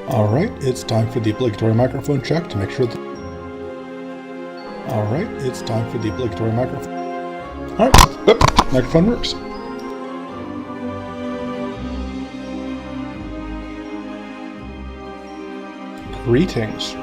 Alright, it's time for the obligatory microphone check to make sure that... Alright, it's time for the obligatory microphone... Alright, yep, microphone works. Greetings.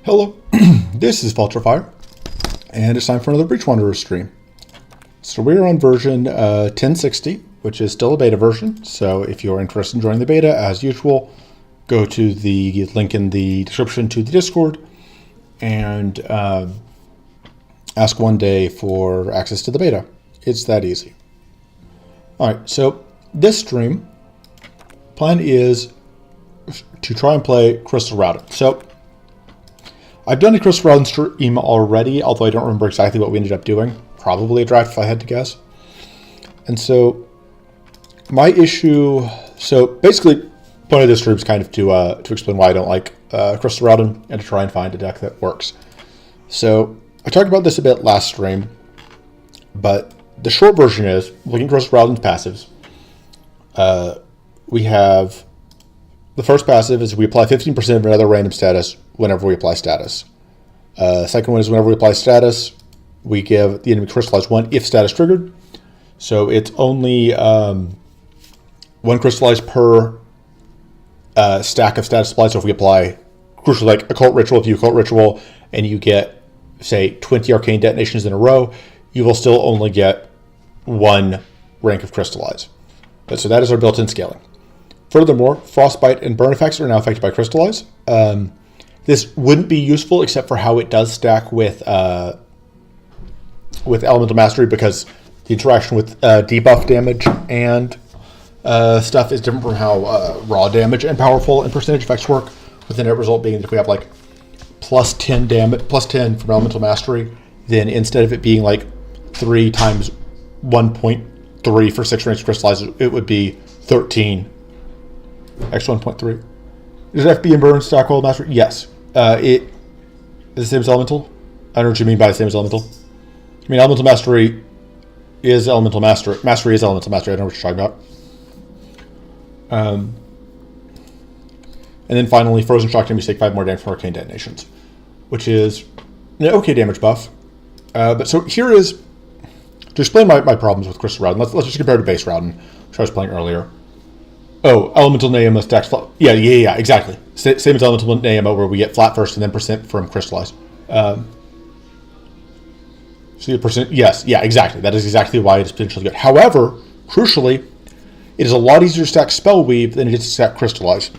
Hello, this is Vulturefire, and it's time for another Breach Wanderer stream. So we're on version 1060, which is still a beta version, so if you're interested in joining the beta, as usual, go to the link in the description to the Discord, and ask one day for access to the beta. It's that easy. Alright, so this stream, plan is to try and play Crystal Raodan. So I've done a Crystal Raodan stream already, although I don't remember exactly what we ended up doing. Probably a draft if I had to guess. And so my issue, so basically point of this stream is kind of to explain why I don't like Crystal Raodan and to try and find a deck that works. So I talked about this a bit last stream, but the short version is, looking at Crystal Raodan's passives, we have the first passive is we apply 15% of another random status whenever we apply status. Second one is whenever we apply status, we give the enemy crystallize 1 if status triggered. So it's only 1 crystallize per stack of status applied. So if we apply, crucially, like Occult Ritual, if you Occult Ritual and you get, say, 20 arcane detonations in a row, you will still only get 1 rank of crystallize. So that is our built-in scaling. Furthermore, Frostbite and Burn effects are now affected by Crystallize. This wouldn't be useful except for how it does stack with Elemental Mastery, because the interaction with debuff damage and stuff is different from how raw damage and powerful and percentage effects work, with the net result being that if we have like plus 10 damage, plus 10 from Elemental Mastery, then instead of it being like 3 times 1.3 for 6 range crystallizes, it would be 13 x 1.3. Does FB and Burn stack World Mastery? Yes. It is the same as Elemental. I don't know what you mean by the same as Elemental. I mean, Elemental Mastery is Elemental Mastery. Mastery is Elemental Mastery. I don't know what you're talking about. And then finally, Frozen Shock damage take 5 more damage from Arcane Detonations, which is an okay damage buff. But so here is, to explain my problems with Crystal Raodan, let's just compare to base Raodan, which I was playing earlier. Oh, Elemental Neema stacks flat. Yeah, exactly. Same as Elemental Neema, where we get flat first and then percent from Crystallize. So the percent, yes, yeah, exactly. That is exactly why it is potentially good. However, crucially, it is a lot easier to stack Spell Weave than it is to stack Crystallize.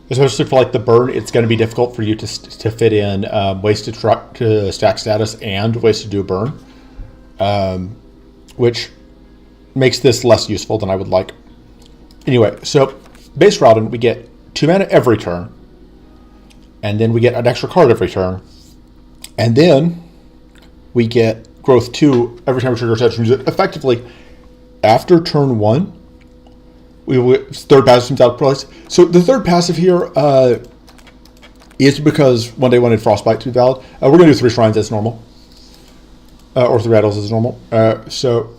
Especially for like the Burn, it's going to be difficult for you to fit in ways to stack status and ways to do a Burn, which makes this less useful than I would like. Anyway, so base Raodan, we get 2 mana every turn, and then we get an extra card every turn, and then we get growth 2 every time we trigger such. Effectively, after turn 1, we will third passive seems out of place. So the third passive here is because one day wanted Frostbite to be valid. We're going to do 3 shrines as normal, or 3 rattles as normal. So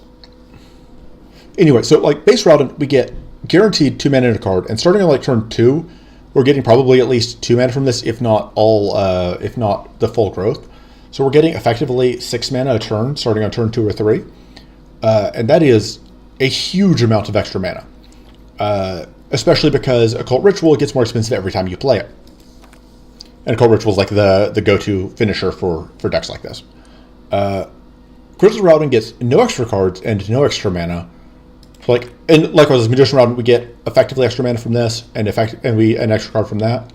anyway, so like base Raodan, we get guaranteed 2 mana in a card, and starting on like turn 2, we're getting probably at least 2 mana from this, if not the full growth. So we're getting effectively 6 mana a turn, starting on turn 2 or 3, and that is a huge amount of extra mana, especially because Occult Ritual gets more expensive every time you play it, and Occult Ritual is like the go-to finisher for decks like this. Crystal Raodan gets no extra cards and no extra mana. And likewise, as Magician Raodan, we get effectively extra mana from this, and an extra card from that,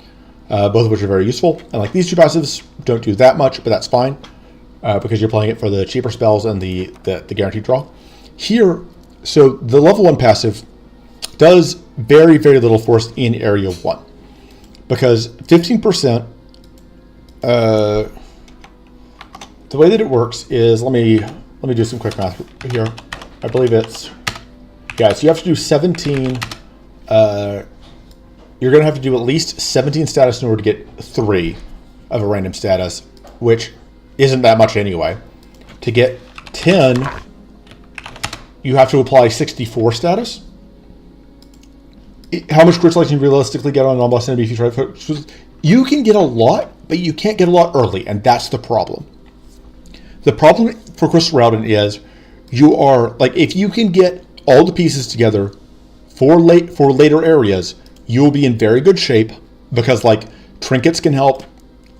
both of which are very useful. And like these 2 passives don't do that much, but that's fine because you're playing it for the cheaper spells and the guaranteed draw. Here, so the level 1 passive does very, very little for us in area 1, because 15%. The way that it works is, let me do some quick math here. I believe it's. Yeah, so you have to do 17, you're going to have to do at least 17 status in order to get 3 of a random status, which isn't that much anyway. To get 10, you have to apply 64 status. How much crystallization can you realistically get on an non-boss enemy if you try to... You can get a lot, but you can't get a lot early, and that's the problem. The problem for Crystal Raodan is you are, like, if you can get all the pieces together for later areas, you will be in very good shape, because like trinkets can help,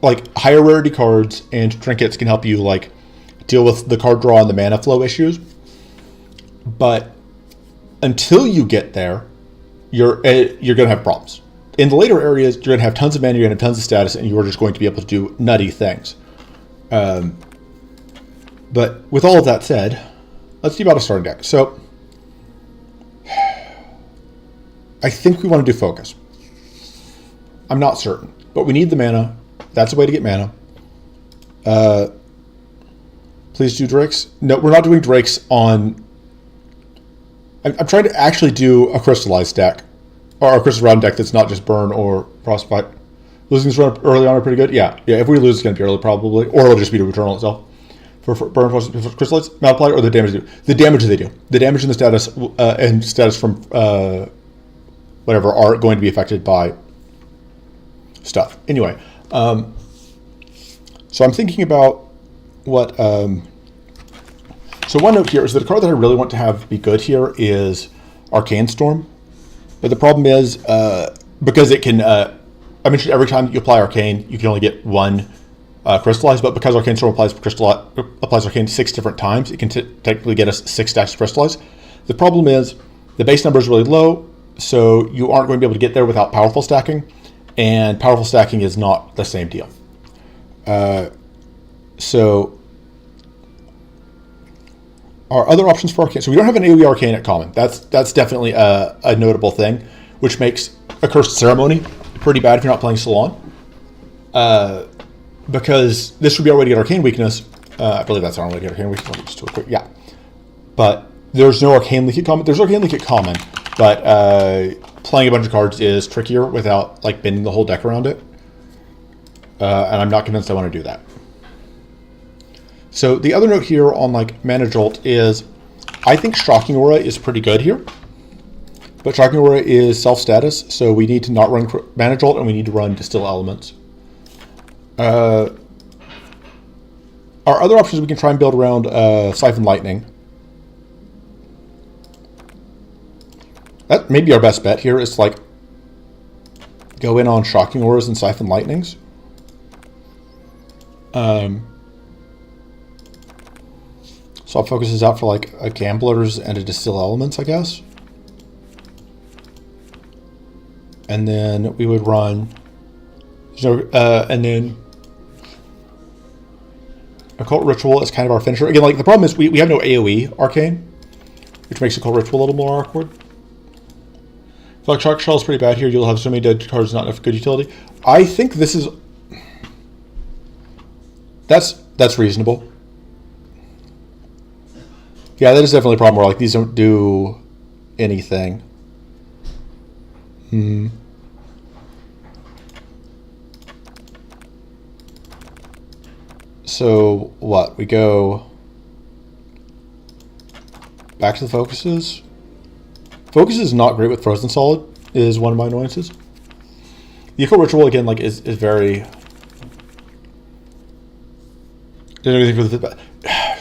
like higher rarity cards and trinkets can help you like deal with the card draw and the mana flow issues. But until you get there, you're gonna have problems. In the later areas, you're gonna have tons of mana, you're gonna have tons of status, and you're just going to be able to do nutty things. But with all of that said, let's see about a starting deck. So I think we want to do focus. I'm not certain, but we need the mana. That's a way to get mana. Please do Drakes. No, we're not doing Drakes on... I'm trying to actually do a crystallized deck, or a crystal round deck that's not just burn or frostbite. Losing this run early on are pretty good. Yeah. If we lose, it's going to be early probably, or it'll just be to Eternal itself. For burn, crystallize, multiply, or the damage they do. The damage they do. The damage and the status from whatever are going to be affected by stuff. Anyway, so I'm thinking about what. So one note here is that a card that I really want to have be good here is Arcane Storm, but the problem is because it can. I mentioned every time you apply Arcane, you can only get one. Crystallize, but because Arcane Storm applies Arcane 6 different times, it can technically get us 6 stacks of Crystallize. The problem is the base number is really low, so you aren't going to be able to get there without powerful stacking, and powerful stacking is not the same deal. So our other options for Arcane, so we don't have an AoE Arcane at common. That's definitely a notable thing, which makes Accursed Ceremony pretty bad if you're not playing Salon. Because this would be our way to get Arcane Weakness. I believe that's our way to get Arcane Weakness. Let me just do a quick, yeah. But there's no Arcane Leak at common. There's Arcane Leak at common, but playing a bunch of cards is trickier without like bending the whole deck around it. And I'm not convinced I want to do that. So the other note here on like Mana Jolt is, I think Shocking Aura is pretty good here. But Shocking Aura is self-status, so we need to not run Mana Jolt and we need to run Distill Elements. Our other options, we can try and build around Siphon Lightning. That may be our best bet here, is to like go in on Shocking Auras and Siphon Lightnings. So I'll focus this out for like a Gamblers and a Distill Elements, I guess. And then we would run, and then Occult Ritual is kind of our finisher. Again, like the problem is we have no AoE Arcane, which makes Occult Ritual a little more awkward. I feel like Shark Shell is pretty bad here. You'll have so many dead cards, not enough good utility. I think this is... That's reasonable. Yeah, that is definitely a problem where like these don't do anything. So what? We go back to the focuses. Focus is not great with Frozen Solid, is one of my annoyances. The Eco Ritual again like is very... Didn't anything for the...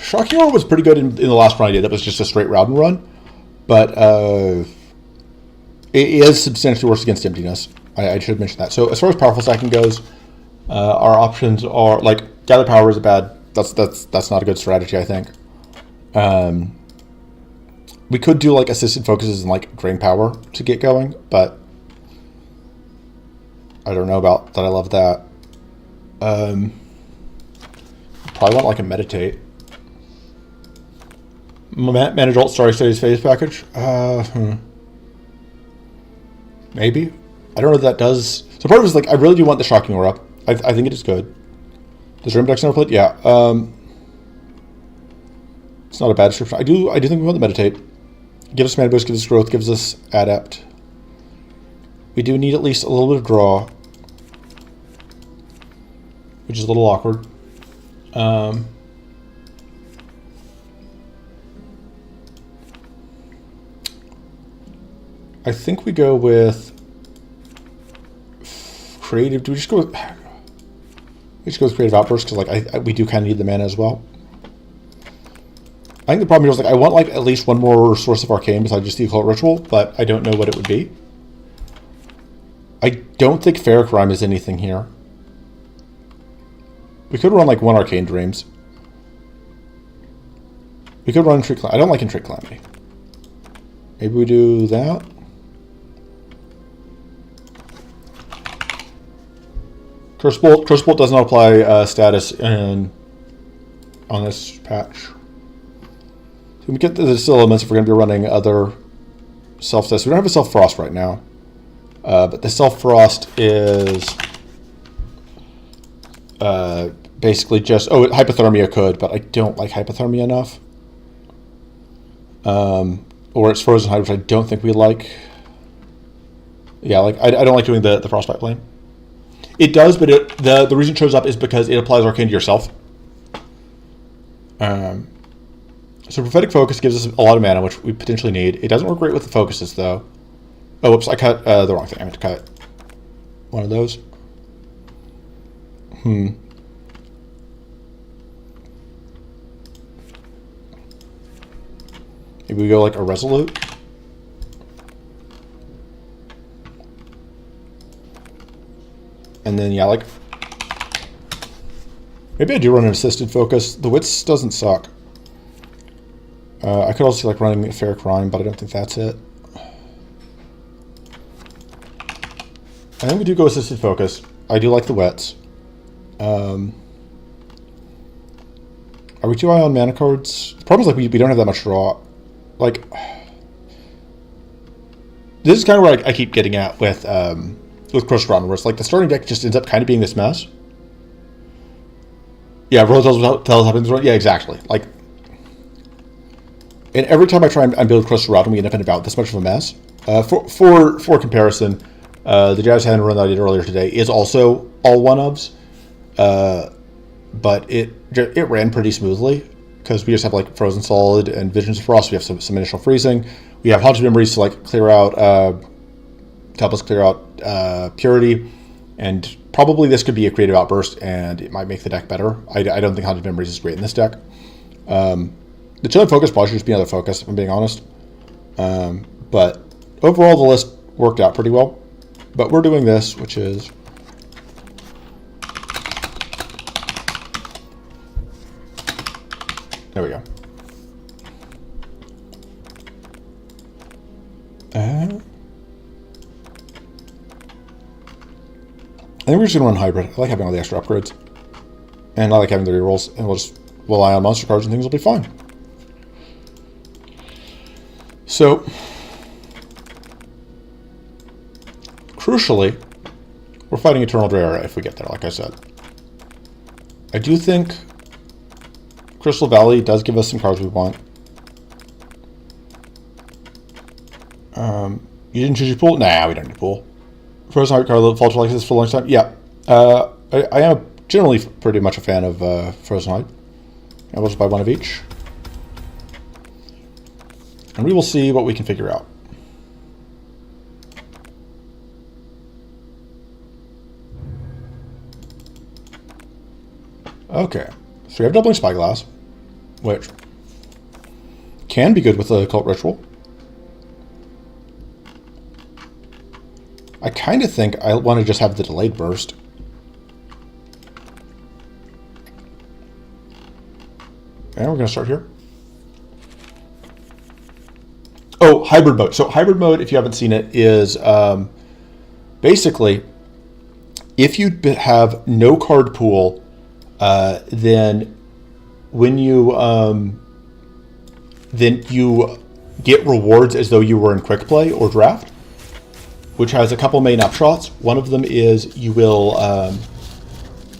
Shocking Aura was pretty good in the last run I did. That was just a straight Raodan run. But it is substantially worse against Emptiness. I should mention that. So as far as powerful stacking goes, our options are like Gather Power is a bad. That's not a good strategy, I think. We could do like assisted focuses and like Drain Power to get going, but I don't know about that. I love that. Probably want like a Meditate. Mana Jolt Starry Studies Phase package. Maybe. I don't know if that does. So part of it is like I really do want the Shocking Aura up. I think it is good. Does Rim Dex never played? Yeah. It's not a bad description. I do think we want the Meditate. Gives us mana boost, gives us growth, gives us adept. We do need at least a little bit of draw, which is a little awkward. I think we go with creative. Do we just go with? We just go with creative outburst because like we do kind of need the mana as well. I think the problem here is like I want like at least one more source of arcane besides just the occult ritual, but I don't know what it would be. I don't think Ferric Rhyme is anything here. We could run like one Arcane Dreams. We could run Intrigue Calamity. I don't like Intrigue Calamity. Maybe we do that. Curse Bolt does not apply status on this patch. So we get the Distill Elements if we're going to be running other Self-Test. We don't have a Self-Frost right now. But the Self-Frost is basically just... Oh, Hypothermia could, but I don't like Hypothermia enough. Or it's Frozen Hide, which I don't think we like. Yeah, like I don't like doing the Frostbite Plane. It does, but the reason it shows up is because it applies Arcane to yourself. So Prophetic Focus gives us a lot of mana, which we potentially need. It doesn't work great with the focuses, though. Oh, whoops, I cut the wrong thing. I meant to cut one of those. Maybe we go like a Resolute. And then, yeah, like... Maybe I do run an Assisted Focus. The Wits doesn't suck. I could also see like running a Fair Crime, but I don't think that's it. I think we do go Assisted Focus. I do like the Wets. Are we too high on mana cards? The problem is like we don't have that much draw. Like, this is kind of where I keep getting at with Crush Run, where it's like the starting deck just ends up kind of being this mess. Yeah, Roll tells us happens. Yeah, exactly. Like, and every time I try and build Crush Run, we end up in about this much of a mess. For comparison, the Jazz Hand run that I did earlier today is also all one-ofs, but it ran pretty smoothly because we just have like Frozen Solid and Visions of Frost. We have some initial freezing. We have Haunted Memories to like clear out, help us clear out Purity, and probably this could be a Creative Outburst, and it might make the deck better. I don't think Haunted Memories is great in this deck. The Chilling Focus probably should just be another focus, if I'm being honest. But overall, the list worked out pretty well. But we're doing this, which is... There we go. I think we're just going to run Hybrid. I like having all the extra upgrades. And I like having the rerolls. And we'll just rely on monster cards and things will be fine. So, crucially, we're fighting Eternal Drera if we get there, like I said. I do think Crystal Valley does give us some cards we want. You didn't choose your pool? Nah, we don't need a pool. Frozen Heart card that falls like this for a long time? Yeah. I am generally pretty much a fan of Frozen Heart. And we'll just buy one of each. And we will see what we can figure out. Okay. So we have Doubling Spyglass, which can be good with the Occult Ritual. I kind of think I want to just have the Delayed Burst. And we're going to start here. Oh, Hybrid Mode. So Hybrid Mode, if you haven't seen it, is basically if you have no card pool, then when you get rewards as though you were in Quick Play or Draft, which has a couple main upshots. One of them is you will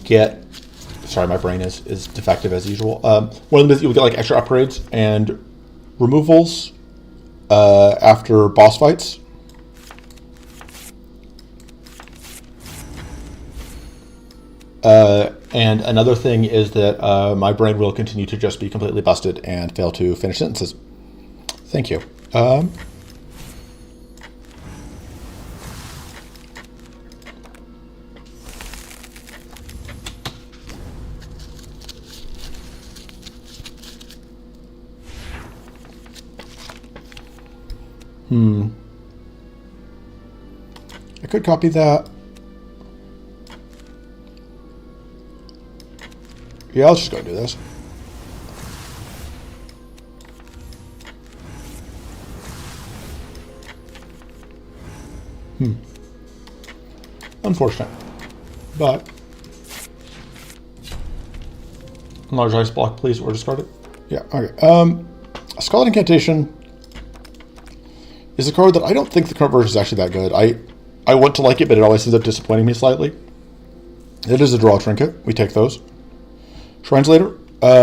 get... Sorry, my brain is defective as usual. One of them is you'll get like extra upgrades and removals after boss fights. And another thing is that my brain will continue to just be completely busted and fail to finish sentences. Thank you. I could copy that. Yeah, let's just go do this. Unfortunate. But enlarge ice block, please, or discard it. Yeah, okay. Scarlet Incantation is a card that I don't think the current version is actually that good. I want to like it, but it always ends up disappointing me slightly. It is a draw trinket. We take those. Shrines later.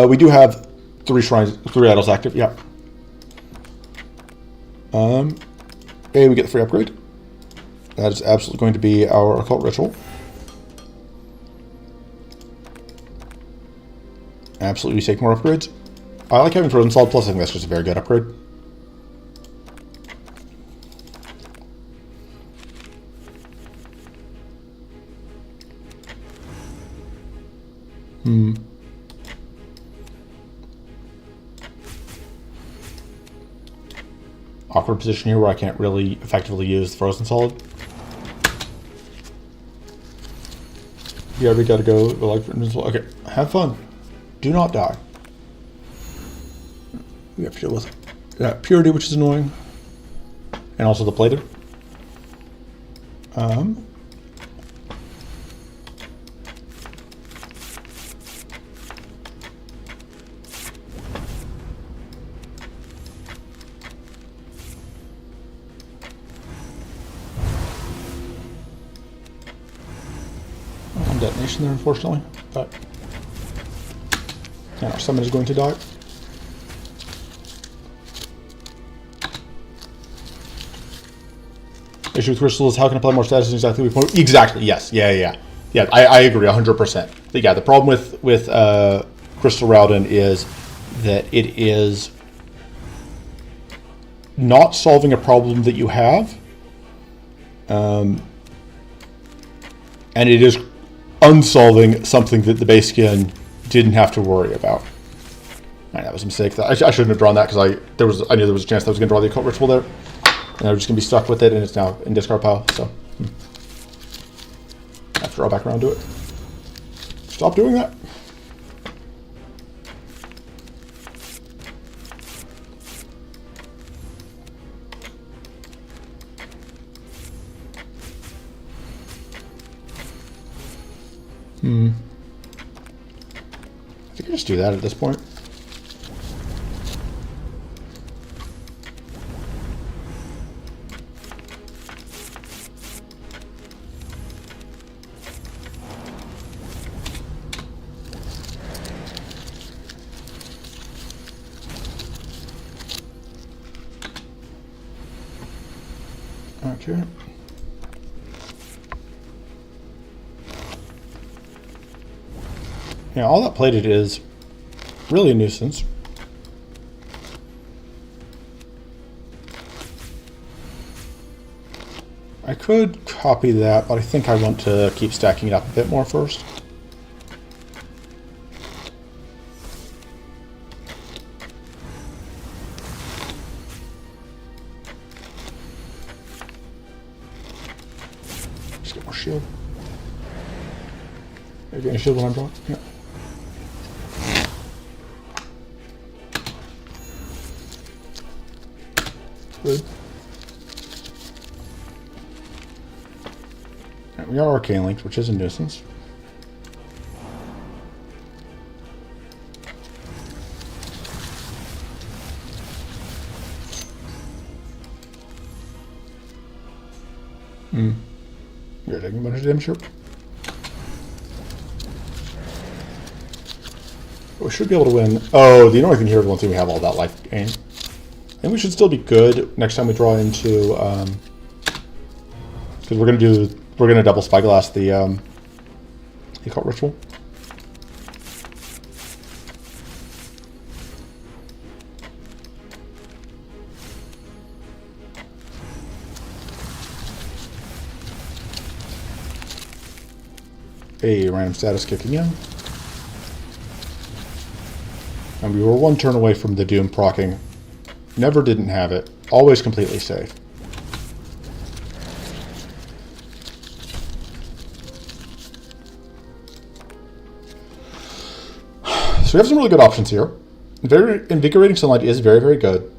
We do have 3 shrines, 3 idols active. Yeah. And we get the free upgrade. That is absolutely going to be our occult ritual. Absolutely take more upgrades. I like having Frozen Solid, plus I think that's just a very good upgrade. Awkward position here where I can't really effectively use the Frozen Solid. Yeah, we gotta go. Okay, have fun. Do not die. We have to deal with that purity, which is annoying. And also the plated. Detonation there, unfortunately, but yeah, our summon is going to die. Issue with Crystal is how can I apply more status exactly? Exactly. Yes. Yeah. I agree 100%. But yeah, the problem with Crystal Raodan is that it is not solving a problem that you have, and it is unsolving something that the base skin didn't have to worry about. Right, that was a mistake. I shouldn't have drawn that because I knew there was a chance that I was going to draw the occult ritual there, and I was just going to be stuck with it, and it's now in discard pile. So I have to draw back around to it. Stop doing that. I think I just do that at this point. Okay. Yeah, all that plated is really a nuisance. I could copy that, but I think I want to keep stacking it up a bit more first. Just get more shield. Are you getting a shield when I'm drawing? Yeah. Good. Right, we got Arcane Links, which is a nuisance. You're taking a bunch of damage here. We should be able to win. Oh, the annoying thing here is once we have all that life gain. I think we should still be good next time we draw into, because we're gonna double Spyglass the occult ritual. A random status kicking in. And we were one turn away from the Doom proccing. Never didn't have it. Always completely safe. So we have some really good options here. Very Invigorating Sunlight is very, very good.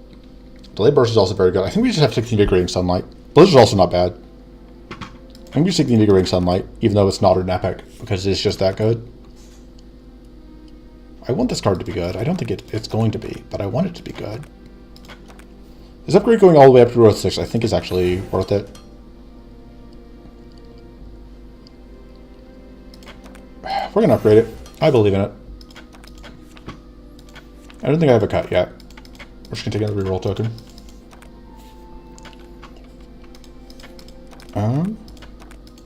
Delayed Burst is also very good. I think we just have to take the Invigorating Sunlight. Blizzard's also not bad. I think we just take the Invigorating Sunlight, even though it's not an epic, because it's just that good. I want this card to be good. I don't think it's going to be, but I want it to be good. This upgrade going all the way up to growth 6, I think, is actually worth it. We're going to upgrade it. I believe in it. I don't think I have a cut yet. We're just going to take another reroll token.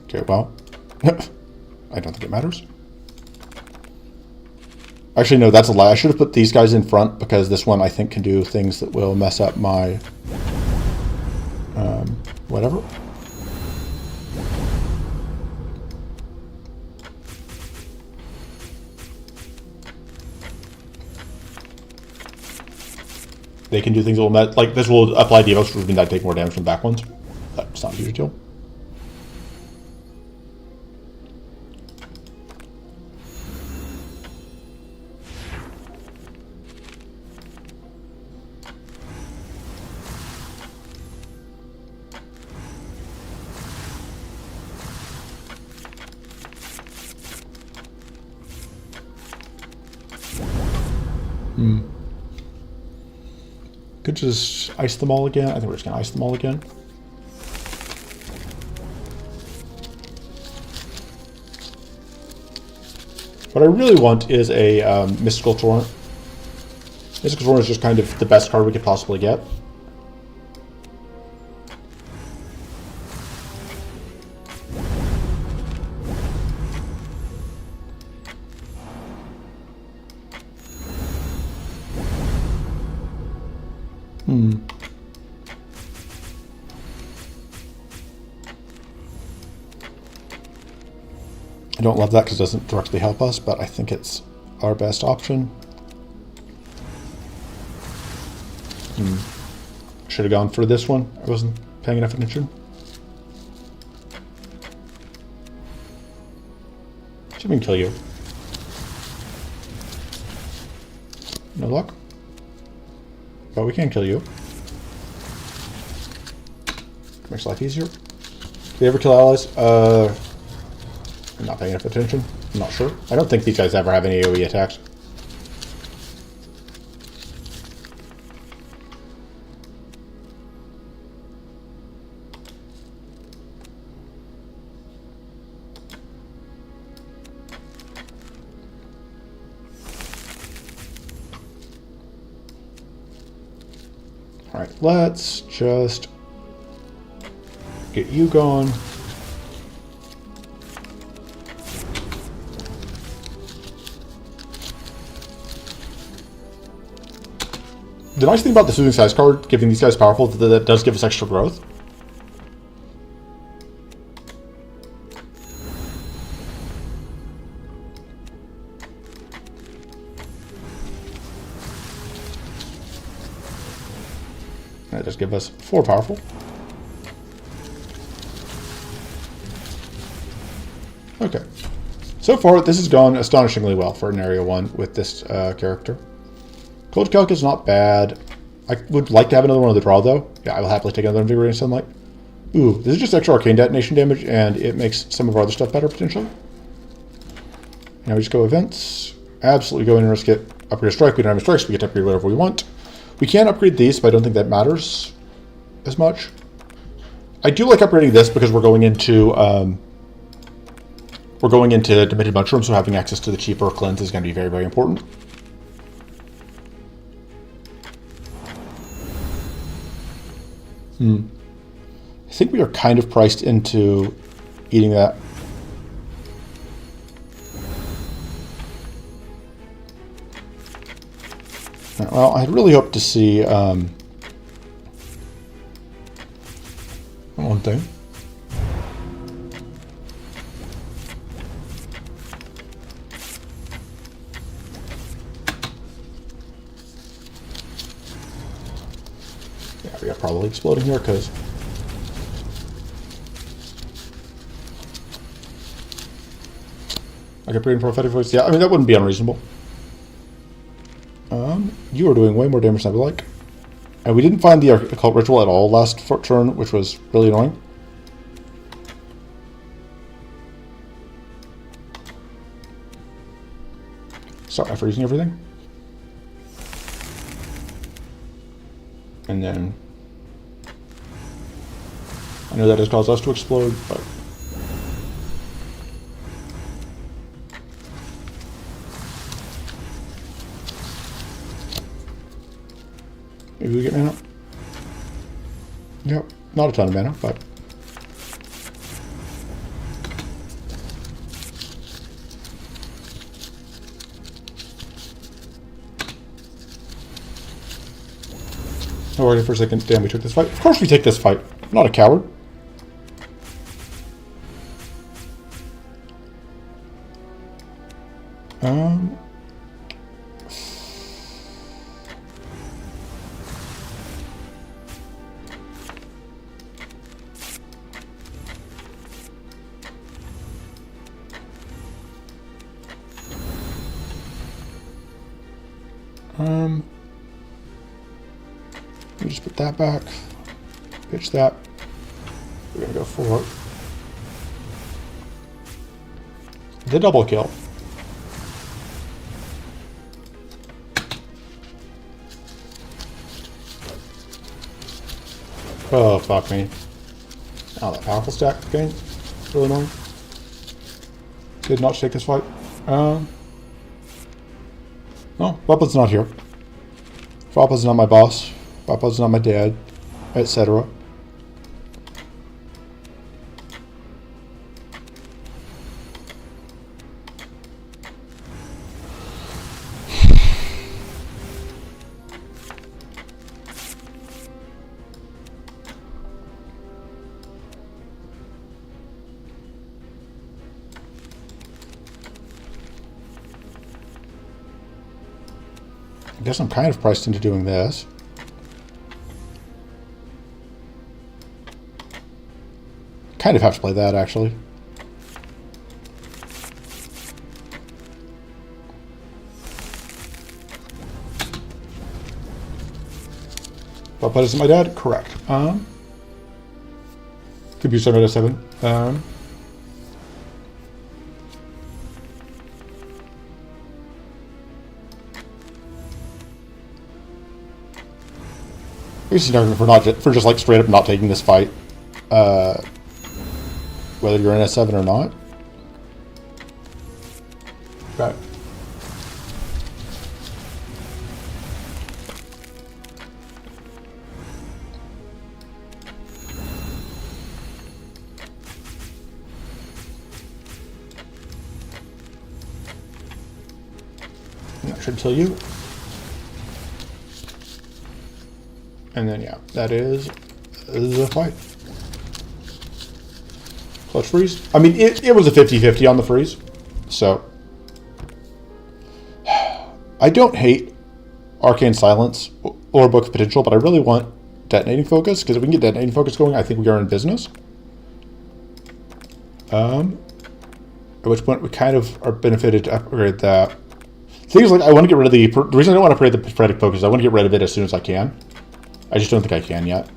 Okay, well. I don't think it matters. Actually, no, that's a lie. I should have put these guys in front because this one, I think, can do things that will mess up my... whatever. They can do things that will mess... Like, this will apply Devos, which would mean that I take more damage from the back ones. That's not a huge deal. Could just ice them all again. I think we're just going to ice them all again. What I really want is a Mystical Torrent. Mystical Torrent is just kind of the best card we could possibly get. I don't love that because it doesn't directly help us, but I think it's our best option. Should have gone for this one. I wasn't paying enough attention. Should we kill you? No luck. But we can kill you. Makes life easier. Do they ever kill allies? I'm not paying enough attention. I'm not sure. I don't think these guys ever have any AoE attacks. Alright, let's just get you going. The nice thing about the Soothing Size card, giving these guys powerful, that does give us extra growth. That does give us 4 powerful. Okay. So far, this has gone astonishingly well for an Area 1 with this character. Cold Calc is not bad. I would like to have another one of the draw, though. Yeah, I will happily take another Invigorating Sunlight. Ooh, this is just extra Arcane Detonation damage, and it makes some of our other stuff better, potentially. Now we just go Events. Absolutely go in and risk it. Upgrade a Strike. We don't have any Strikes. We get to upgrade whatever we want. We can upgrade these, but I don't think that matters as much. I do like upgrading this because we're going into Demented Mushroom, so having access to the cheaper cleanse is going to be very, very important. I think we are kind of priced into eating that. Well, I really hope to see one thing. Yeah, we are probably exploding here because I could bring Prophetic Voice. Yeah, I mean, that wouldn't be unreasonable. You are doing way more damage than I would like. And we didn't find the occult ritual at all last turn, which was really annoying. Sorry for using everything. And then I know that has caused us to explode, but maybe we get mana. Yep, not a ton of mana, but oh, wait for a second. Damn, we took this fight. Of course we take this fight. I'm not a coward. Let me just put that back. Pitch that. We're gonna go for the double kill. Oh, fuck me. Oh, that powerful stack again. Really annoying. Did not take this fight. No, Weapons not here. Weapons not my boss. Weapons not my dad, etc. I guess I'm kind of priced into doing this. Kind of have to play that, actually. But isn't my dad? Correct. Could be 7 out of 7. This is an argument for just like straight up not taking this fight, whether you're in S7 or not. Okay. That should kill you. And then, yeah, that is the fight. Clutch freeze. I mean, it was a 50-50 on the freeze. So, I don't hate Arcane Silence or Book of Potential, but I really want Detonating Focus, because if we can get Detonating Focus going, I think we are in business. At which point we kind of are benefited to upgrade that. The thing is, like, I want to get rid of the reason I don't want to upgrade the Prophetic Focus is I want to get rid of it as soon as I can. I just don't think I can yet.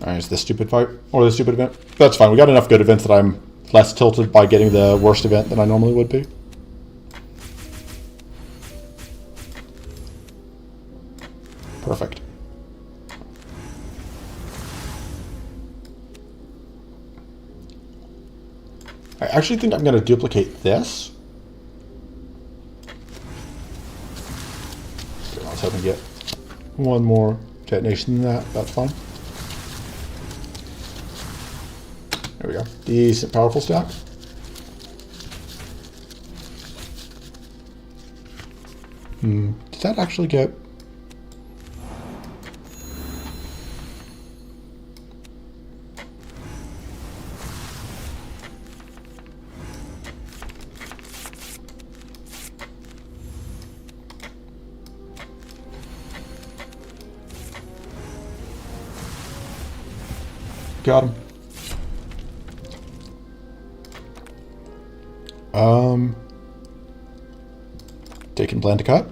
Alright, is this stupid fight? Or the stupid event? That's fine. We got enough good events that I'm less tilted by getting the worst event than I normally would be. Perfect. I actually think I'm going to duplicate this. Let's hope we get one more detonation than that. That's fine. There we go. Decent powerful stack. Did that actually get... Got him. Take and plan to cut.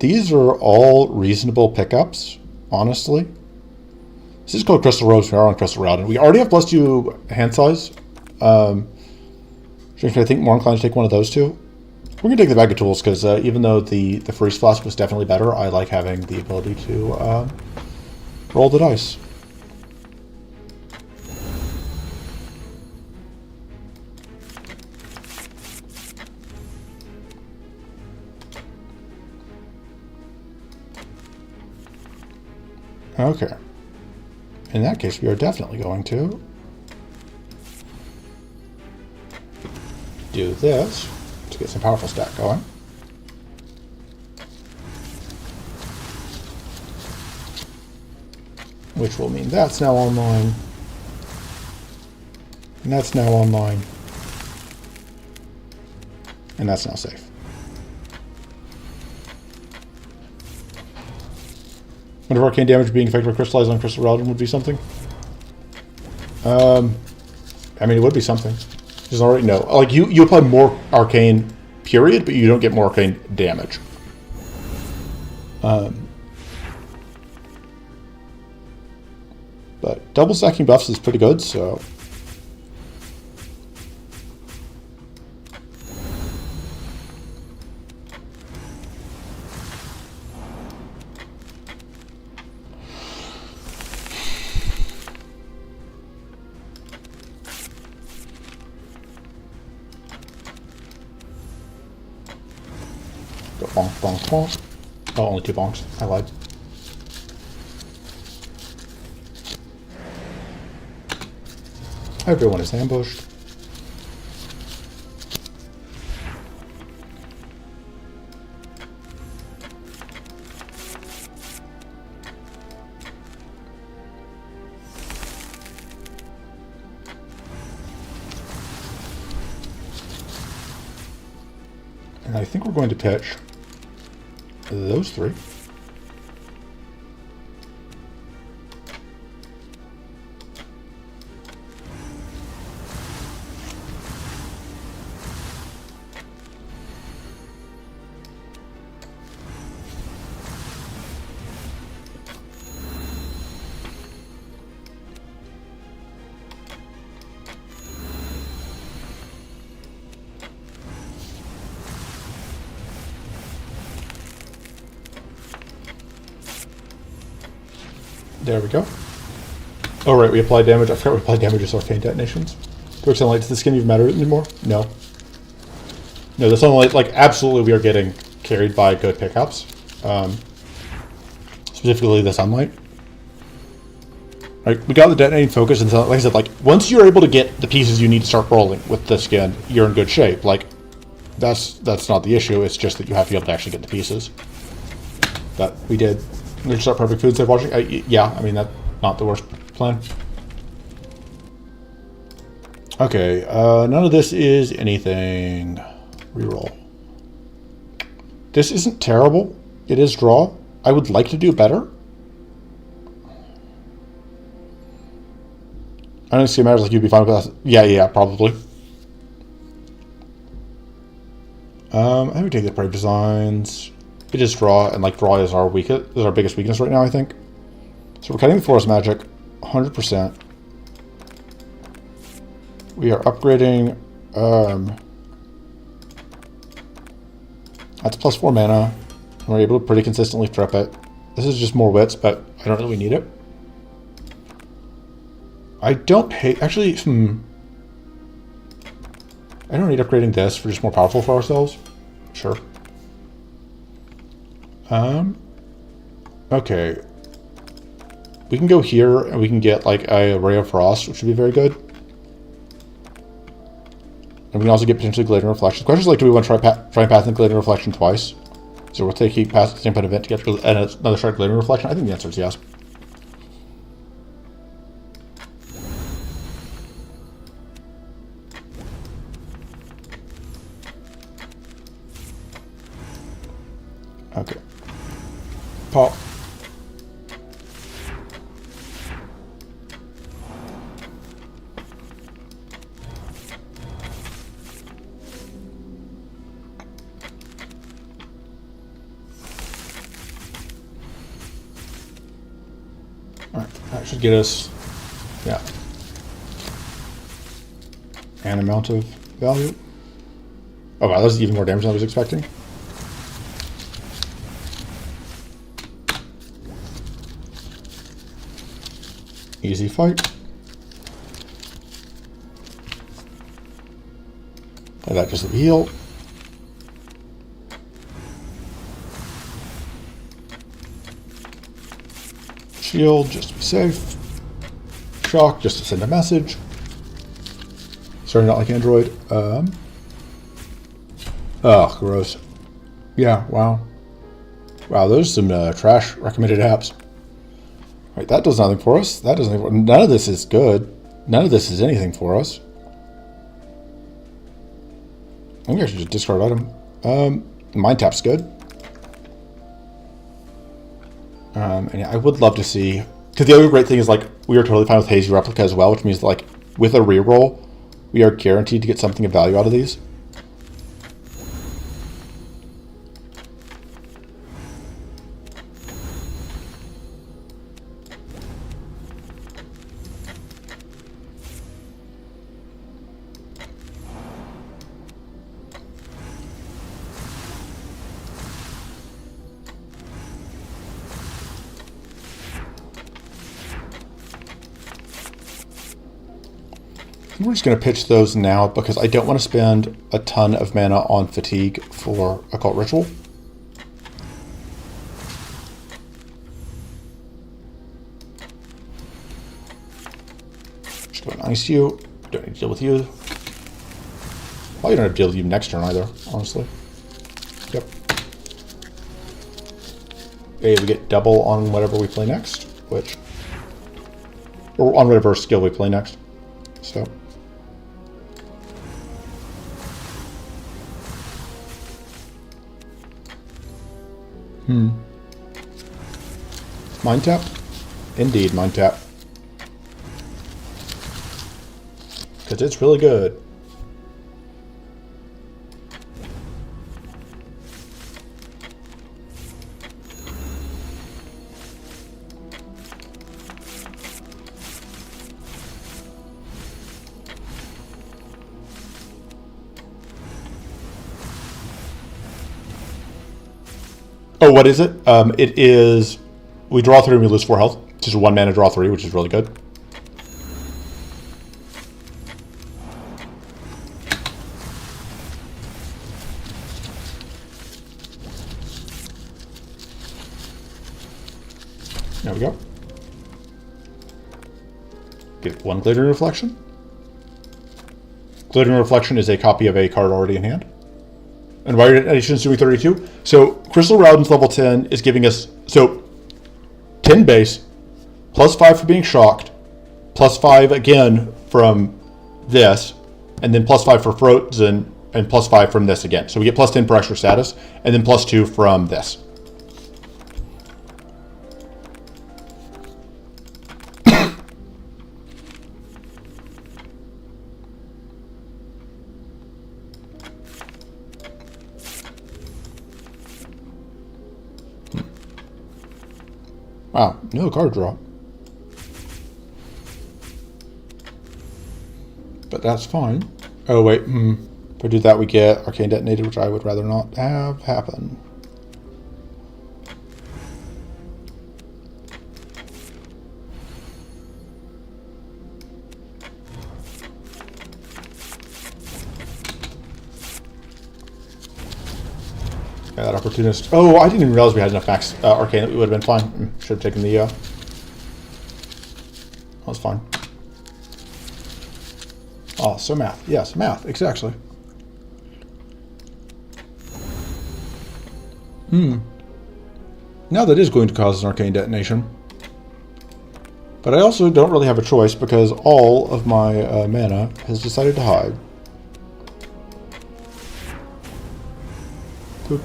These are all reasonable pickups, honestly. This is called Crystal Rose. We are on Crystal Raodan. We already have +2 hand size. I think more inclined to take one of those two. We're going to take the bag of tools because even though the freeze flask was definitely better, I like having the ability to roll the dice. Okay. In that case, we are definitely going to do this to get some powerful stack going. Which will mean that's now online. And that's now online. And that's now safe. Wonder if arcane damage being affected by crystallized on Crystal Raodan would be something. I mean, it would be something. Just already know. Like, you apply more arcane, period, but you don't get more arcane damage. But double stacking buffs is pretty good, so... Go bonk, bonk, bonk. Oh, only 2 bonks. I lied. Everyone is ambushed. And I think we're going to pitch those 3. There we go. Oh, right, we apply damage. I forgot we apply damage to arcane detonations. Do I sound like, does the skin even matter anymore? No. No, this only, like, absolutely we are getting carried by good pickups. Specifically the sunlight. Right, we got the detonating focus, and like I said, like, once you're able to get the pieces you need to start rolling with the skin, you're in good shape. Like, that's not the issue, it's just that you have to be able to actually get the pieces. That we did. Let's start perfect food instead of watching. Yeah, I mean, that's not the worst plan. Okay, none of this is anything. Reroll. This isn't terrible. It is draw. I would like to do better. I don't see it matters like you'd be fine with that. Yeah, probably. I would take the Brave Designs. It is draw, and like draw is our biggest weakness right now, I think. So we're cutting the forest magic, 100%. We are upgrading. That's +4 mana. We're able to pretty consistently trip it. This is just more wits, but I don't really need it. I don't hate. Actually, I don't need upgrading this for just more powerful for ourselves. Sure. Okay. We can go here and we can get like a Ray of Frost, which would be very good. And we can also get potentially Glade and Reflection. The question is like, do we want to try and path in Glade and Reflection twice? So we'll take past the same point event to get another shot of Glade and Reflection? I think the answer is yes. Okay. Pop. That should get us, yeah, an amount of value. Oh wow, that's even more damage than I was expecting. Easy fight. And that just heal. Shield just to be safe. Shock just to send a message. Sorry, not like Android. Oh, gross. Yeah, wow. Wow, those are some trash recommended apps. Right, that does nothing for us. That doesn't. None of this is good. None of this is anything for us. I think I should just discard item. Mind tap's good. And yeah, I would love to see, because the other great thing is like we are totally fine with Hazy Replica as well, which means like with a reroll, we are guaranteed to get something of value out of these. We're just going to pitch those now because I don't want to spend a ton of mana on fatigue for Occult Ritual. Just going to ice you. Don't need to deal with you. Well, you don't have to deal with you next turn either, honestly. Yep. Okay, we get double on whatever we play next, which... or on whatever skill we play next. So... Mind tap? Indeed, mind tap. Because it's really good. Oh, what is it? It is... we draw 3 and we lose 4 health. It's just 1 mana draw 3, which is really good. There we go. Get 1 Glittering Reflection. Glittering Reflection is a copy of a card already in hand. And why addition is doing 32? So Crystal Raodan's level 10 is giving us 10 base, plus 5 for being shocked, plus 5 again from this, and then plus 5 for frozen, and plus 5 from this again. So we get plus 10 for extra status, and then plus 2 from this. Wow, no card draw. But that's fine. Oh wait, if we do that we get Arcane Detonated, which I would rather not have happen. Yeah, that opportunist. Oh, I didn't even realize we had enough max arcane that we would have been fine. Should have taken the. That was fine. Oh, so math. Yes, math. Exactly. Now that is going to cause an arcane detonation. But I also don't really have a choice because all of my mana has decided to hide. Boop.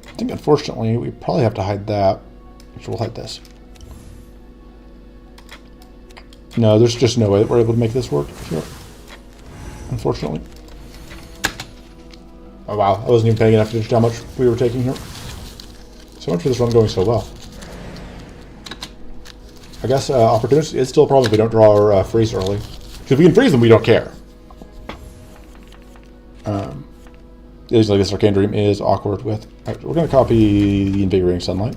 I think unfortunately we probably have to hide that, which we'll hide this. No, there's just no way that we're able to make this work here. Unfortunately. Oh wow, I wasn't even paying enough attention to how much we were taking here. So much for this run going so well. I guess opportunity is still a problem if we don't draw our freeze early. Because if we can freeze them, we don't care. Like this Arcane Dream is awkward with. Right, we're going to copy the Invigorating Sunlight.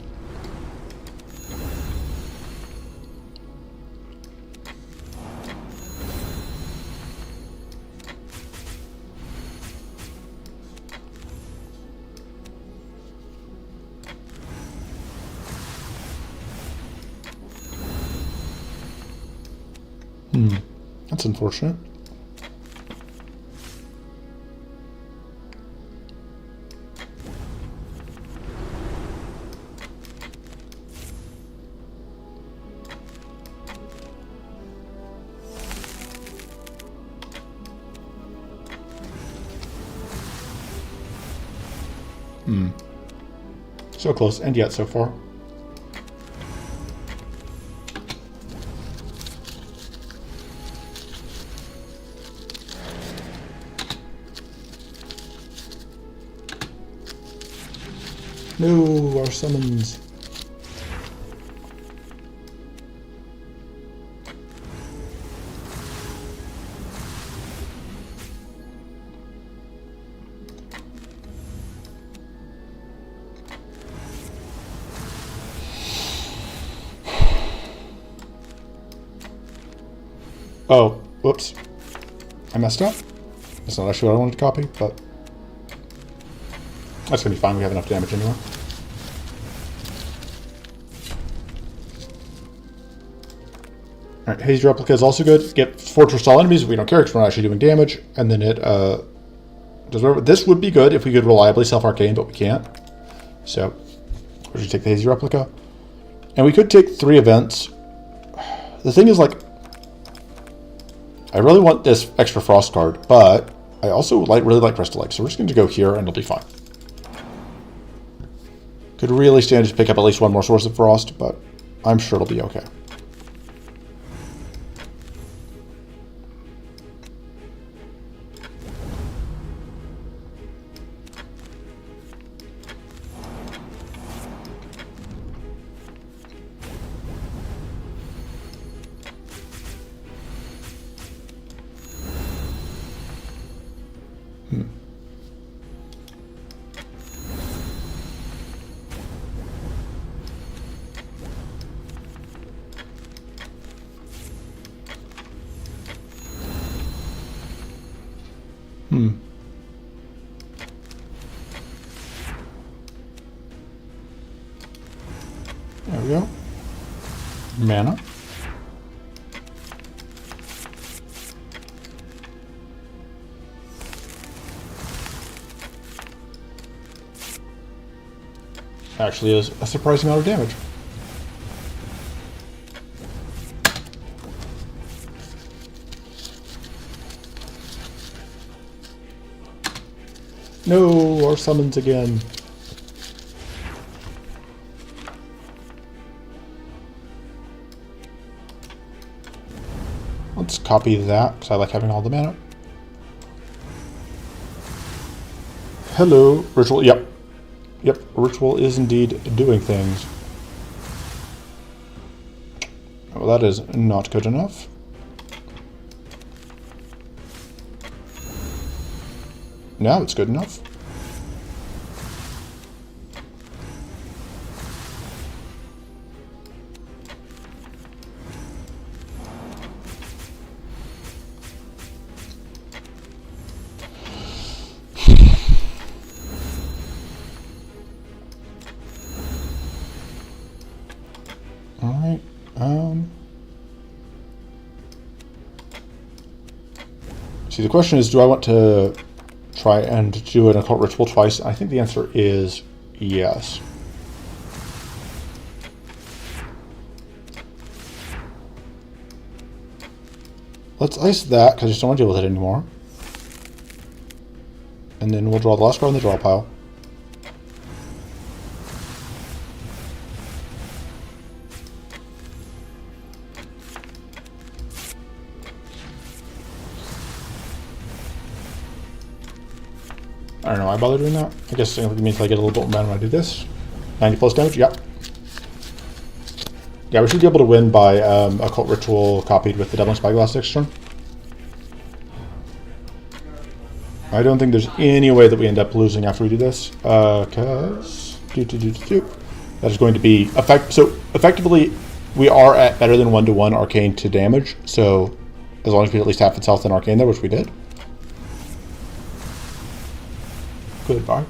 That's unfortunate. So close, and yet so far. No, our summons. Oh, whoops. I messed up. That's not actually what I wanted to copy, but that's going to be fine. We have enough damage anyway. Alright, Hazy Replica is also good. Get Fortress all enemies if we don't care because we're not actually doing damage. And then it does whatever. This would be good if we could reliably self-arcane, but we can't. So, we should take the Hazy Replica. And we could take 3 events. The thing is, like, I really want this extra Frost card, but I also really like Crystal Lake, so we're just going to go here and it'll be fine. Could really stand to pick up at least one more Source of Frost, but I'm sure it'll be okay. There we go. Mana. Actually is a surprising amount of damage. No, our summons again. Let's copy that, because I like having all the mana. Hello, Ritual. Yep. Yep, Ritual is indeed doing things. Well, that is not good enough. Now it's good enough. Alright, see, the question is, do I want to try and do an Occult Ritual twice? I think the answer is yes. Let's ice that, because I just don't want to deal with it anymore. And then we'll draw the last card in the draw pile. I don't know why I bother doing that. I guess it means I get a little bit more mana when I do this. 90 plus damage, yep. Yeah, we should be able to win by Occult Ritual copied with the Devil Spyglass next turn. I don't think there's any way that we end up losing after we do this, because that is going to be effectively we are at better than 1-to-1 arcane to damage. So as long as we at least half its health in arcane there, which we did. Goodbye.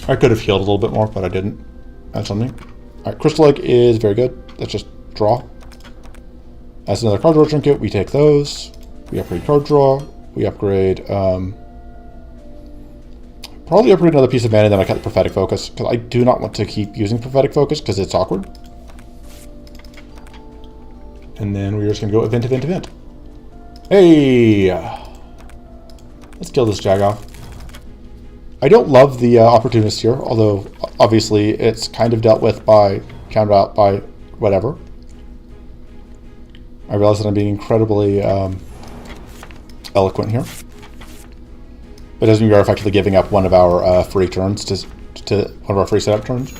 I could have healed a little bit more, but I didn't. That's something. All right, Crystal Egg is very good. Let's just draw. That's another card draw trinket. We take those. We upgrade card draw. We upgrade. Probably upgrade another piece of mana, then I cut the Prophetic Focus, because I do not want to keep using Prophetic Focus because it's awkward. And then we're just going to go event, event, event. Hey! Let's kill this Jag off. I don't love the Opportunist here, although obviously it's kind of dealt with by, countered out by whatever. I realize that I'm being incredibly eloquent here. But it doesn't mean we are effectively giving up one of our free turns to one of our free setup turns.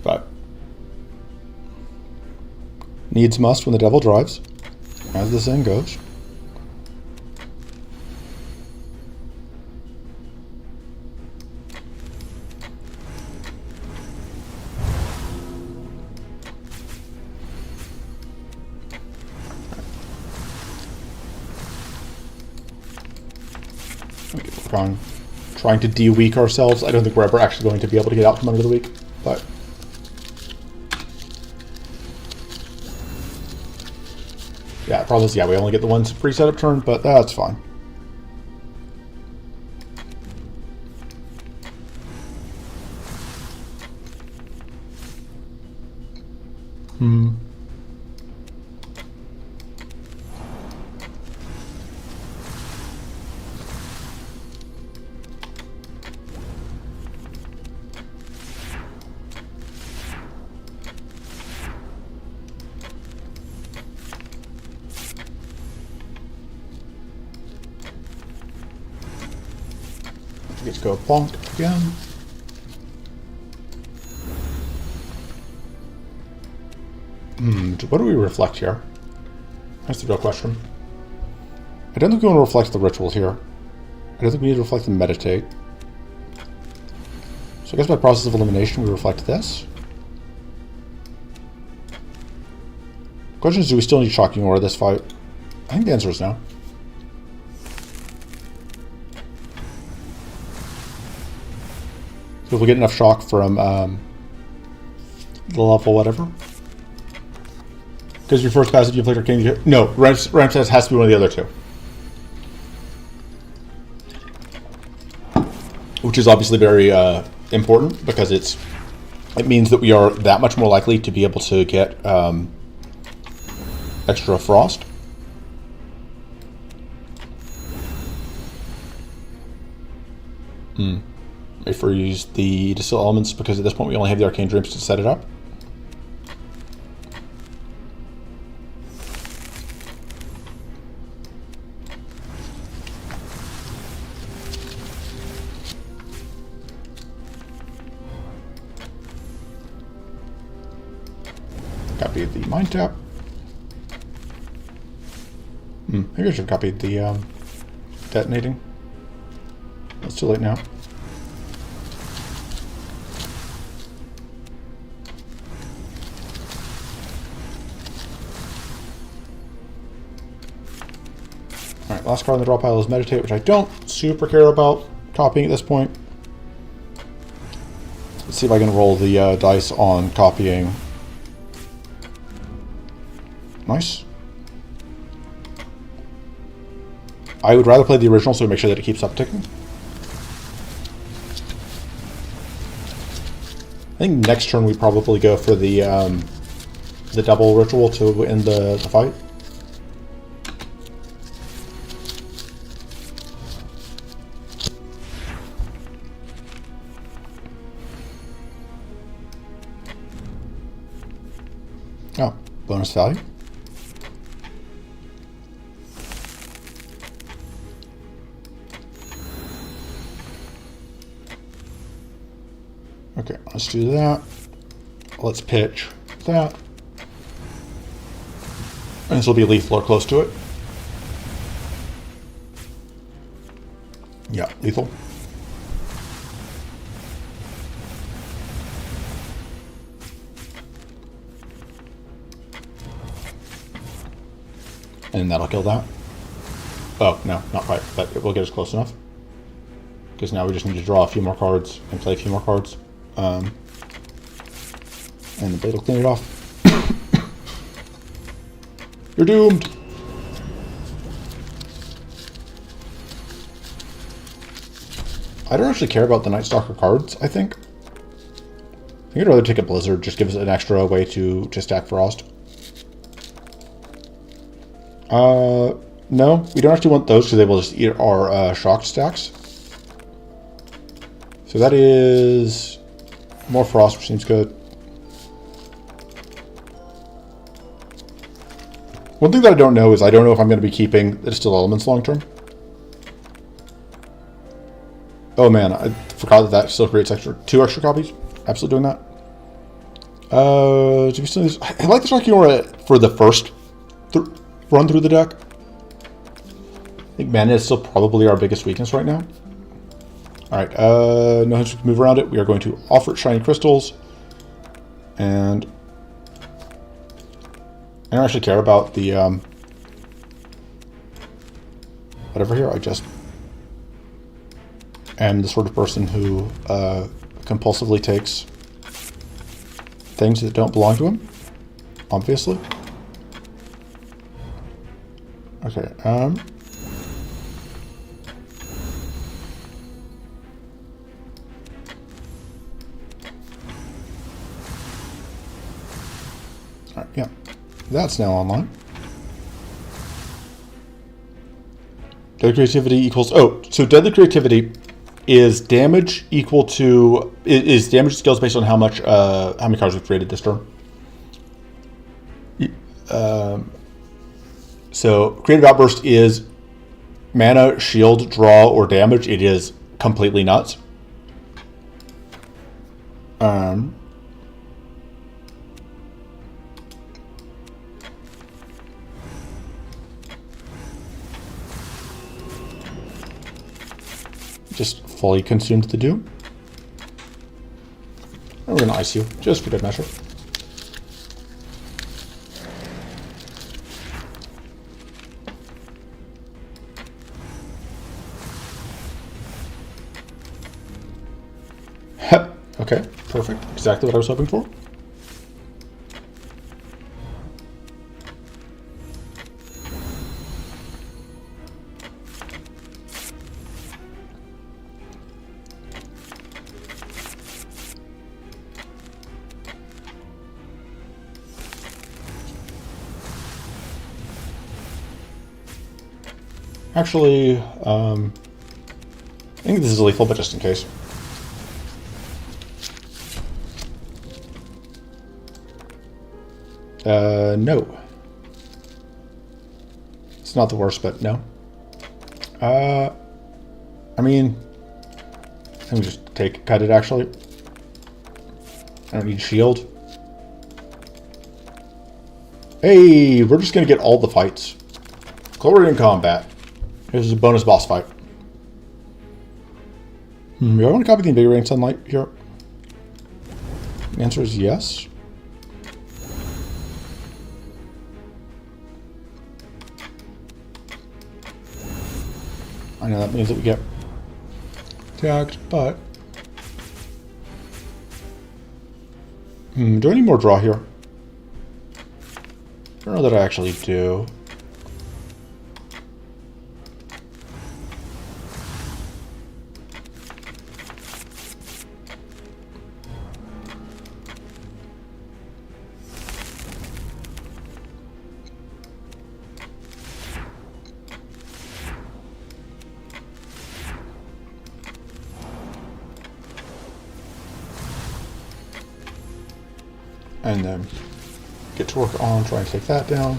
But needs must when the devil drives, as the saying goes. Trying to de-weak ourselves. I don't think we're ever actually going to be able to get out from under the weak, but yeah, the problem is, yeah, we only get the one free setup turn, but that's fine. Let's go bonk again. What do we reflect here? That's the real question. I don't think we want to reflect the rituals here. I don't think we need to reflect the meditate. So I guess by process of elimination we reflect this. Question is, do we still need Shocking Aura this fight? I think the answer is no. So if we get enough shock from the level whatever. Because your first passage you inflict arcane. No, Ramses has to be one of the other two. Which is obviously very important because it means that we are that much more likely to be able to get extra frost. If we use the Distill Elements, because at this point we only have the Arcane Dreams to set it up. Copy the Mind Tap. Maybe I should have copied the Detonating. It's too late now. Alright, last card on the draw pile is Meditate, which I don't super care about copying at this point. Let's see if I can roll the dice on copying. Nice. I would rather play the original so we make sure that it keeps upticking. I think next turn we probably go for the double ritual to end the fight. Oh, bonus value. Okay, let's do that. Let's pitch that. And this will be lethal or close to it. Yeah, lethal. And that'll kill that. Oh, no, not quite, but it will get us close enough. Because now we just need to draw a few more cards and play a few more cards. And the blade will clean it off. You're doomed! I don't actually care about the Night Stalker cards, I think. I think I'd rather take a Blizzard, just gives it an extra way to stack Frost. No, we don't actually want those because they will just eat our shocked stacks. So that is more Frost, which seems good. One thing that I don't know is I don't know if I'm going to be keeping the Distilled Elements long term. Oh man, I forgot that still creates two extra copies. Absolutely doing that. I like this Archeora for the first run through the deck. I think mana is still probably our biggest weakness right now. Alright, no hints we can move around it. We are going to offer it shiny crystals. And I don't actually care about the whatever here. I just am the sort of person who compulsively takes things that don't belong to him, obviously. Okay, alright, yeah. That's now online. Deadly Creativity equals... Oh, so Deadly Creativity is damage equal to... Is damage skills based on how many cards we've created this turn. So Creative Outburst is mana, shield, draw, or damage. It is completely nuts. Just fully consumed the Doom. And we're going to ice you, just for good measure. Okay, perfect. Exactly what I was hoping for. Actually, I think this is lethal, but just in case. No. It's not the worst, but no. I mean, let me just cut it actually. I don't need shield. Hey, we're just gonna get all the fights. Glory in combat. This is a bonus boss fight. Do I want to copy the Invigorating Sunlight here? The answer is yes. I know that means that we get attacked, but... do I need more draw here? I don't know that I actually do. And then get to work on trying to take that down.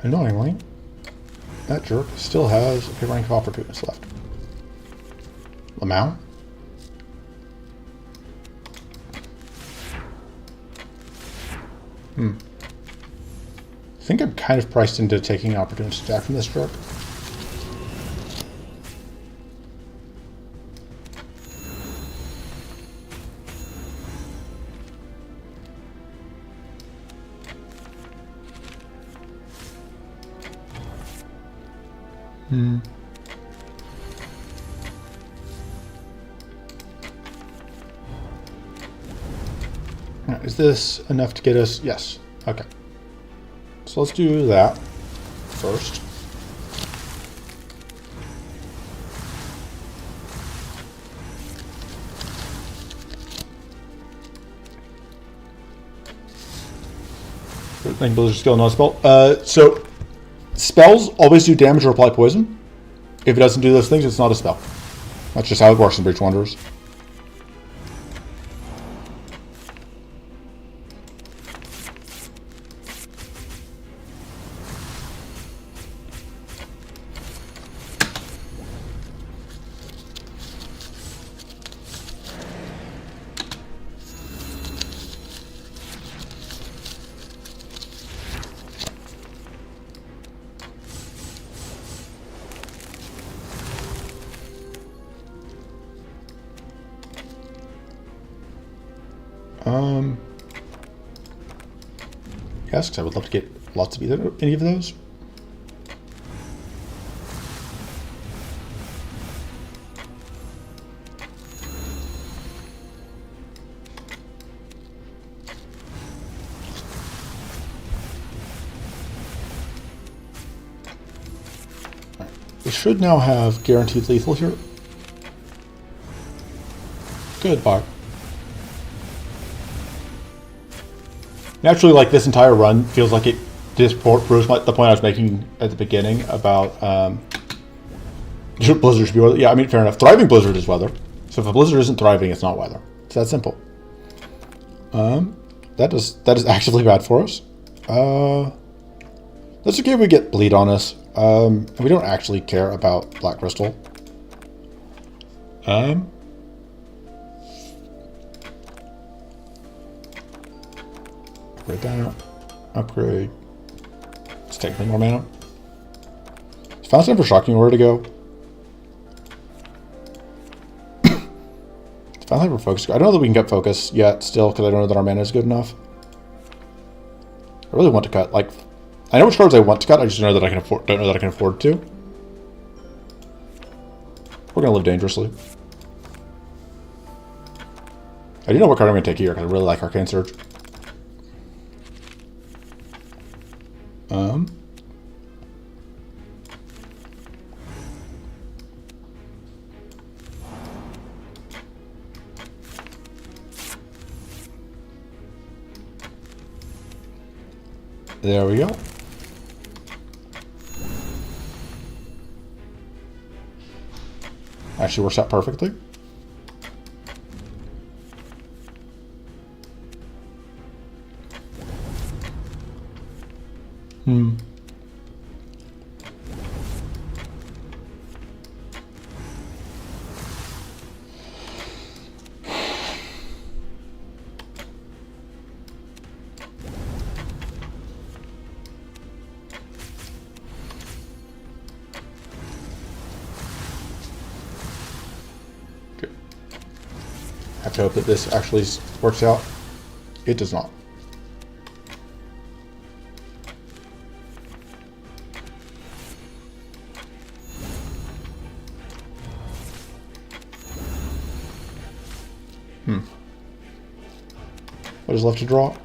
Annoyingly, that jerk still has a rank of opportunists left. Lamau? I think I'm kind of priced into taking an opportunist attack from this jerk. Is this enough to get us? Yes. Okay. So let's do that first. Thing Blizzard skill, not spell. So spells always do damage or apply poison. If it doesn't do those things, it's not a spell. That's just how it works in Breach Wanderers. Yes, because I would love to get lots of any of those. We should now have guaranteed lethal here. Goodbye. Naturally, like, this entire run feels like it disproves the point I was making at the beginning about Blizzard should be weather. Yeah, I mean, fair enough. Thriving Blizzard is weather. So if a Blizzard isn't thriving, it's not weather. It's that simple. That is actively bad for us. That's okay if we get bleed on us. We don't actually care about Black Crystal. Upgrade that. Upgrade. It's technically more mana. It's fast time for shocking where to go. It's fast time for focus. I don't know that we can get focus yet still because I don't know that our mana is good enough. I really want to cut. Like, I know which cards I want to cut. I just don't know that I can afford. Don't know that I can afford to. We're gonna live dangerously. I do know what card I'm gonna take here because I really like Arcane Surge. There we go. Actually works out perfectly. I have to hope that this actually works out. It does not. What is left to draw?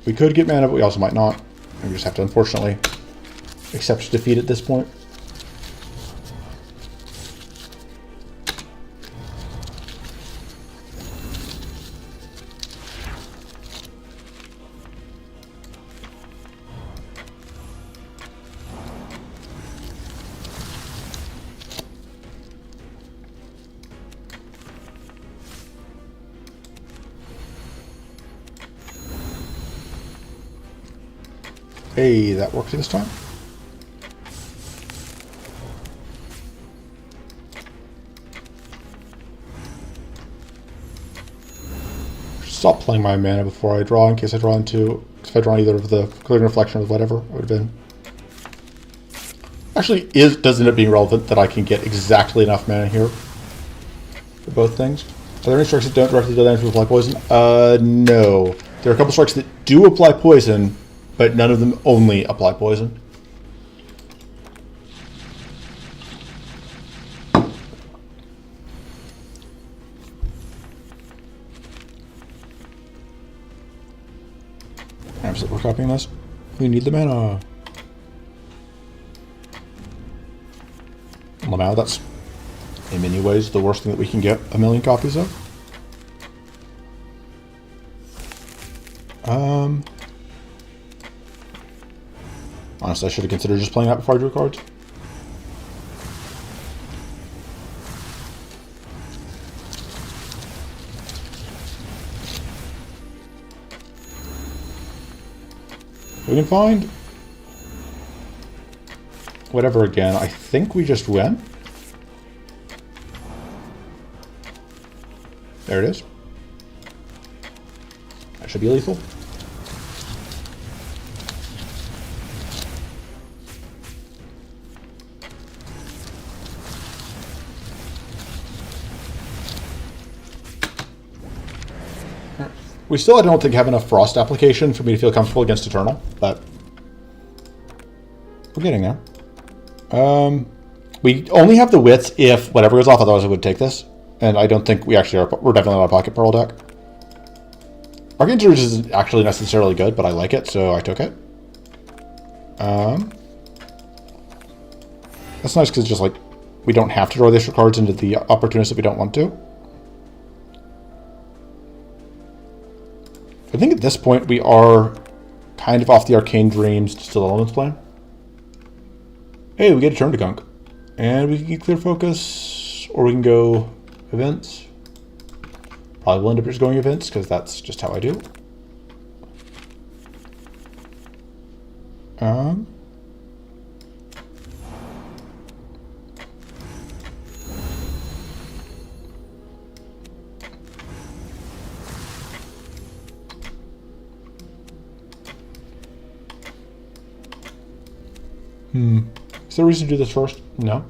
We could get mana, but we also might not. We just have to, unfortunately, accept defeat at this point. Hey, that worked this time. Stop playing my mana before I draw, in case I draw into... If I draw either of the Clearing Reflection or whatever, it would have been... Actually, does end up being relevant that I can get exactly enough mana here for both things. Are there any strikes that don't directly deal damage to apply poison? No. There are a couple strikes that do apply poison, but none of them only apply poison. Absolutely, we're copying this. We need the mana. Well, now that's, in many ways, the worst thing that we can get a million copies of. Honestly, I should have considered just playing that before I drew cards. We can find whatever again. I think we just win. There it is. That should be lethal. We still, I don't think, have enough frost application for me to feel comfortable against Eternal, but we're getting there. We only have the wits if whatever goes off, otherwise I would take this. And I don't think we actually are. We're definitely not a Pocket Pearl deck. Arcane Surge isn't actually necessarily good, but I like it, so I took it. That's nice because it's just like, we don't have to draw the extra cards into the opportunists if we don't want to. I think at this point we are kind of off the Arcane Dreams Still Elements plan. Hey, we get a turn to gunk. And we can get Clear Focus, or we can go events. Probably will end up just going events, because that's just how I do. Is there a reason to do this first? No.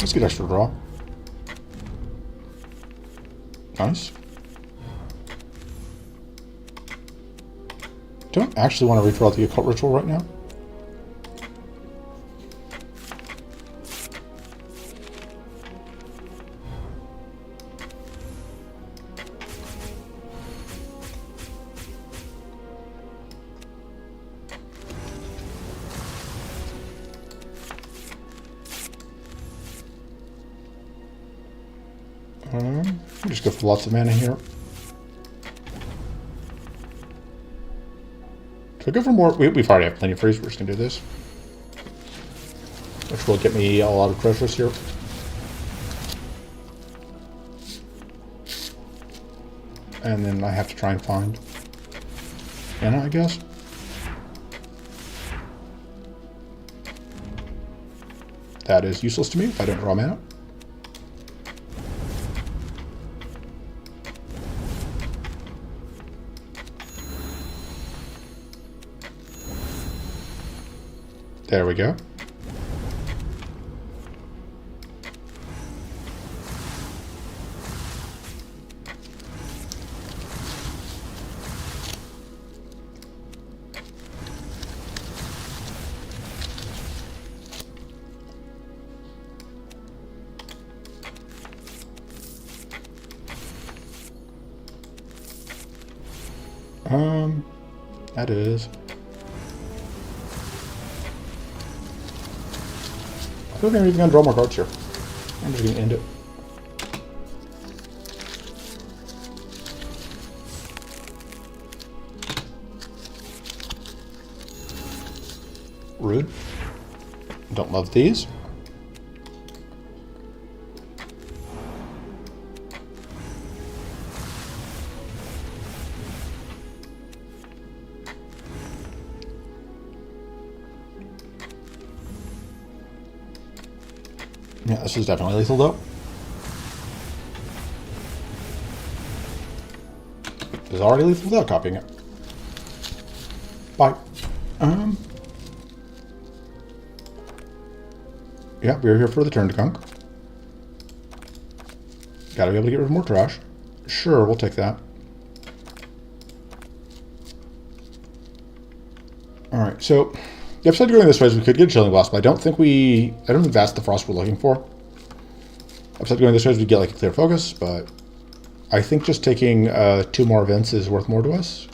Let's get extra draw. Nice. Don't actually want to redraw the Occult Ritual right now. We'll just go for lots of mana here. Should we go for more? We've already have plenty of freeze. We're just going to do this. Which will get me a lot of treasures here. And then I have to try and find mana, I guess. That is useless to me if I don't draw mana. There we go. That is. I don't think I'm even going to draw more cards here. I'm just going to end it. Rude. Don't love these. Yeah, this is definitely lethal though. It's already lethal without copying it. Bye. Yeah, we're here for the turn to gunk. Gotta be able to get rid of more trash. Sure, we'll take that. Alright, so the upside to going this way is we could get a chilling blast, but I don't think that's the frost we're looking for. Upside to going this way is we get like a clear focus, but I think just taking 2 more events is worth more to us.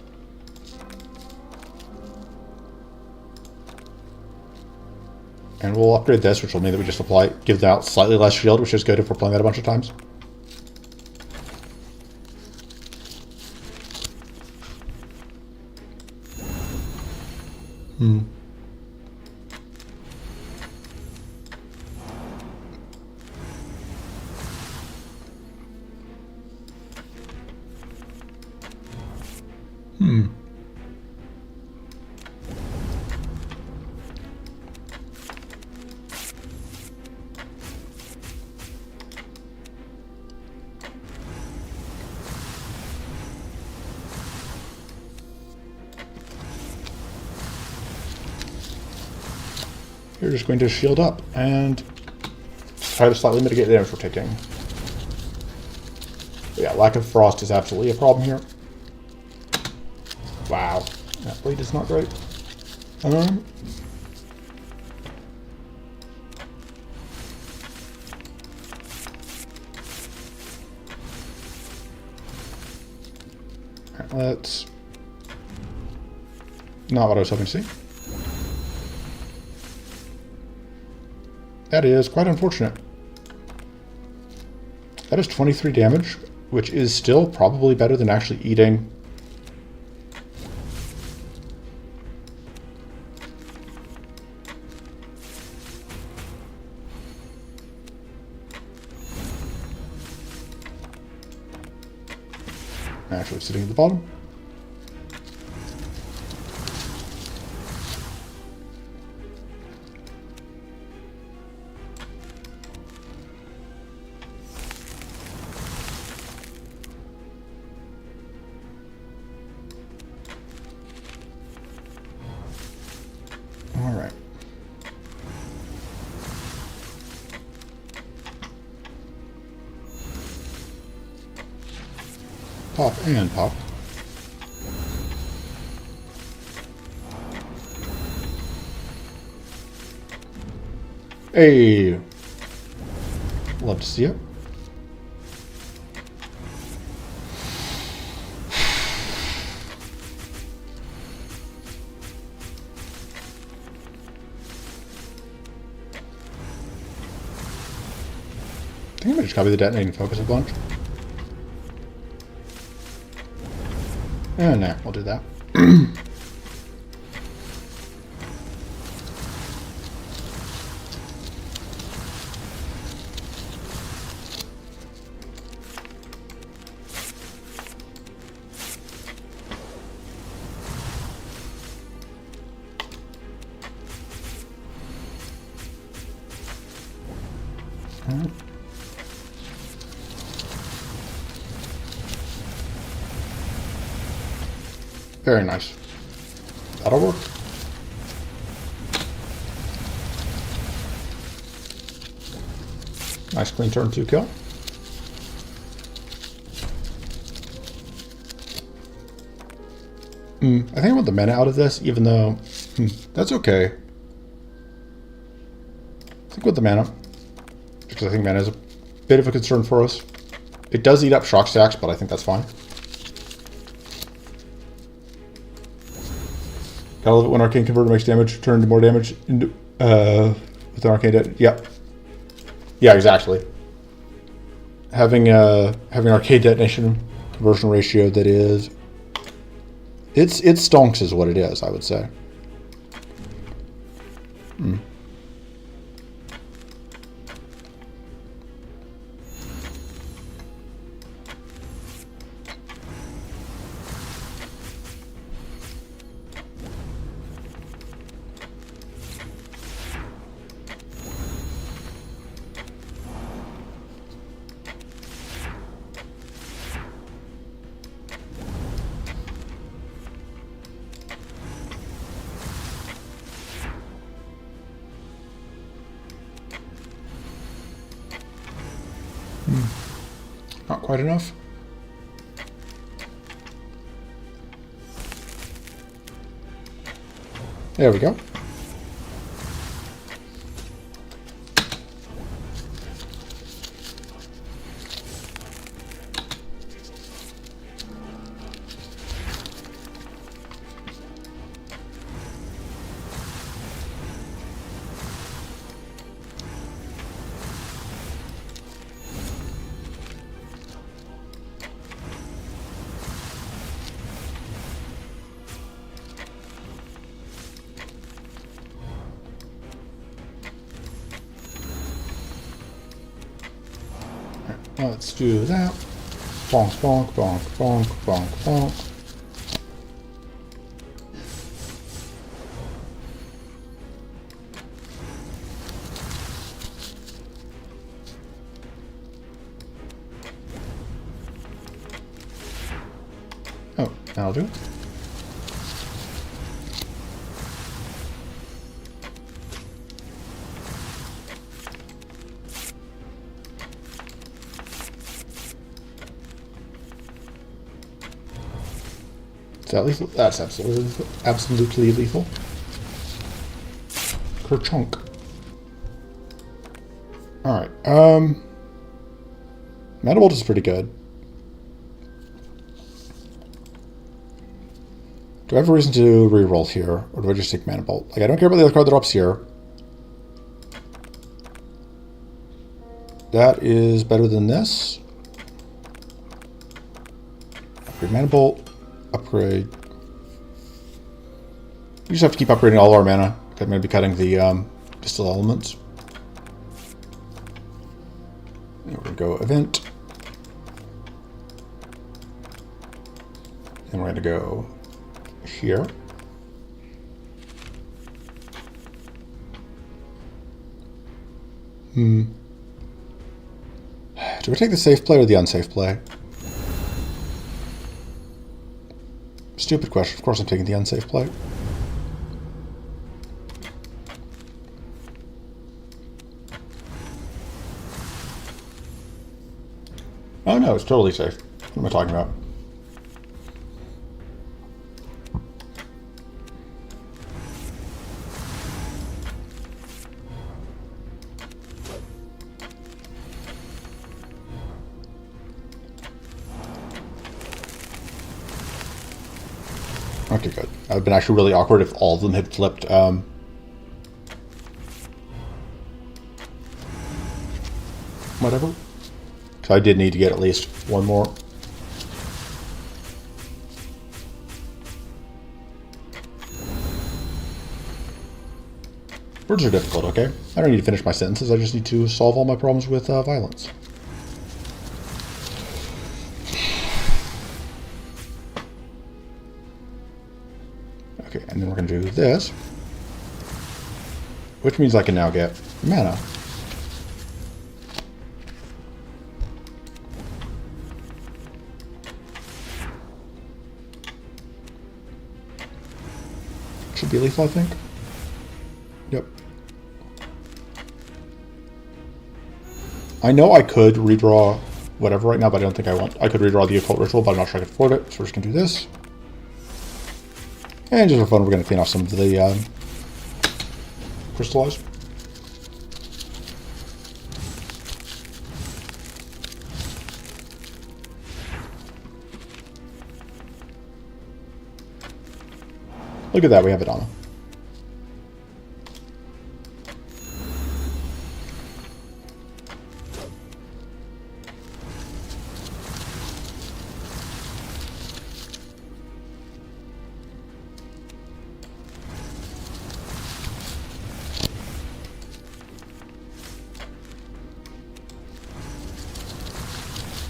And we'll upgrade this, which will mean that we just give out slightly less shield, which is good if we're playing that a bunch of times. You're just going to shield up and try to slightly mitigate the damage we're taking. But yeah, lack of frost is absolutely a problem here. Wow, that blade is not great. That's not what I was hoping to see. That is quite unfortunate. That is 23 damage, which is still probably better than actually eating. Actually sitting at the bottom. All right. Pop and pop. Hey, love to see it. I think I might just copy the detonating focus a bunch. Nah, we'll do that. Very nice. That'll work. Nice clean turn 2 kill. I think I want the mana out of this, even though that's okay. I think with the mana, because I think mana is a bit of a concern for us. It does eat up shock stacks, but I think that's fine. Gotta love it when Arcane Converter makes damage turn into more damage into, with an Arcane Yep. Yeah, exactly. Having Arcane Detonation conversion ratio that is... It stonks is what it is, I would say. Not quite enough. There we go. Let's do that. Bonk, bonk, bonk, bonk, bonk, bonk. Oh, that'll do. Is that lethal? That's absolutely lethal. Kerchunk. Alright, Manibolt is pretty good. Do I have a reason to reroll here, or do I just take Manibolt? Like, I don't care about the other card that drops here. That is better than this. Upgrade Manibolt. Upgrade. We just have to keep upgrading all our mana. I'm going to be cutting the Distill Elements. And we're going to go Event. And we're going to go here. Do we take the safe play or the unsafe play? Stupid question. Of course I'm taking the unsafe play. Oh no, it's totally safe. What am I talking about? Okay, good. That would have been actually really awkward if all of them had flipped. Whatever. So I did need to get at least one more. Words are difficult, okay? I don't need to finish my sentences. I just need to solve all my problems with violence. Okay, and then we're going to do this, which means I can now get mana. Should be lethal, I think. Yep. I know I could redraw whatever right now, but I don't think I want. I could redraw the Occult Ritual, but I'm not sure I can afford it, so we're just going to do this. And just for fun, we're going to clean off some of the crystallized. Look at that, we have Adana.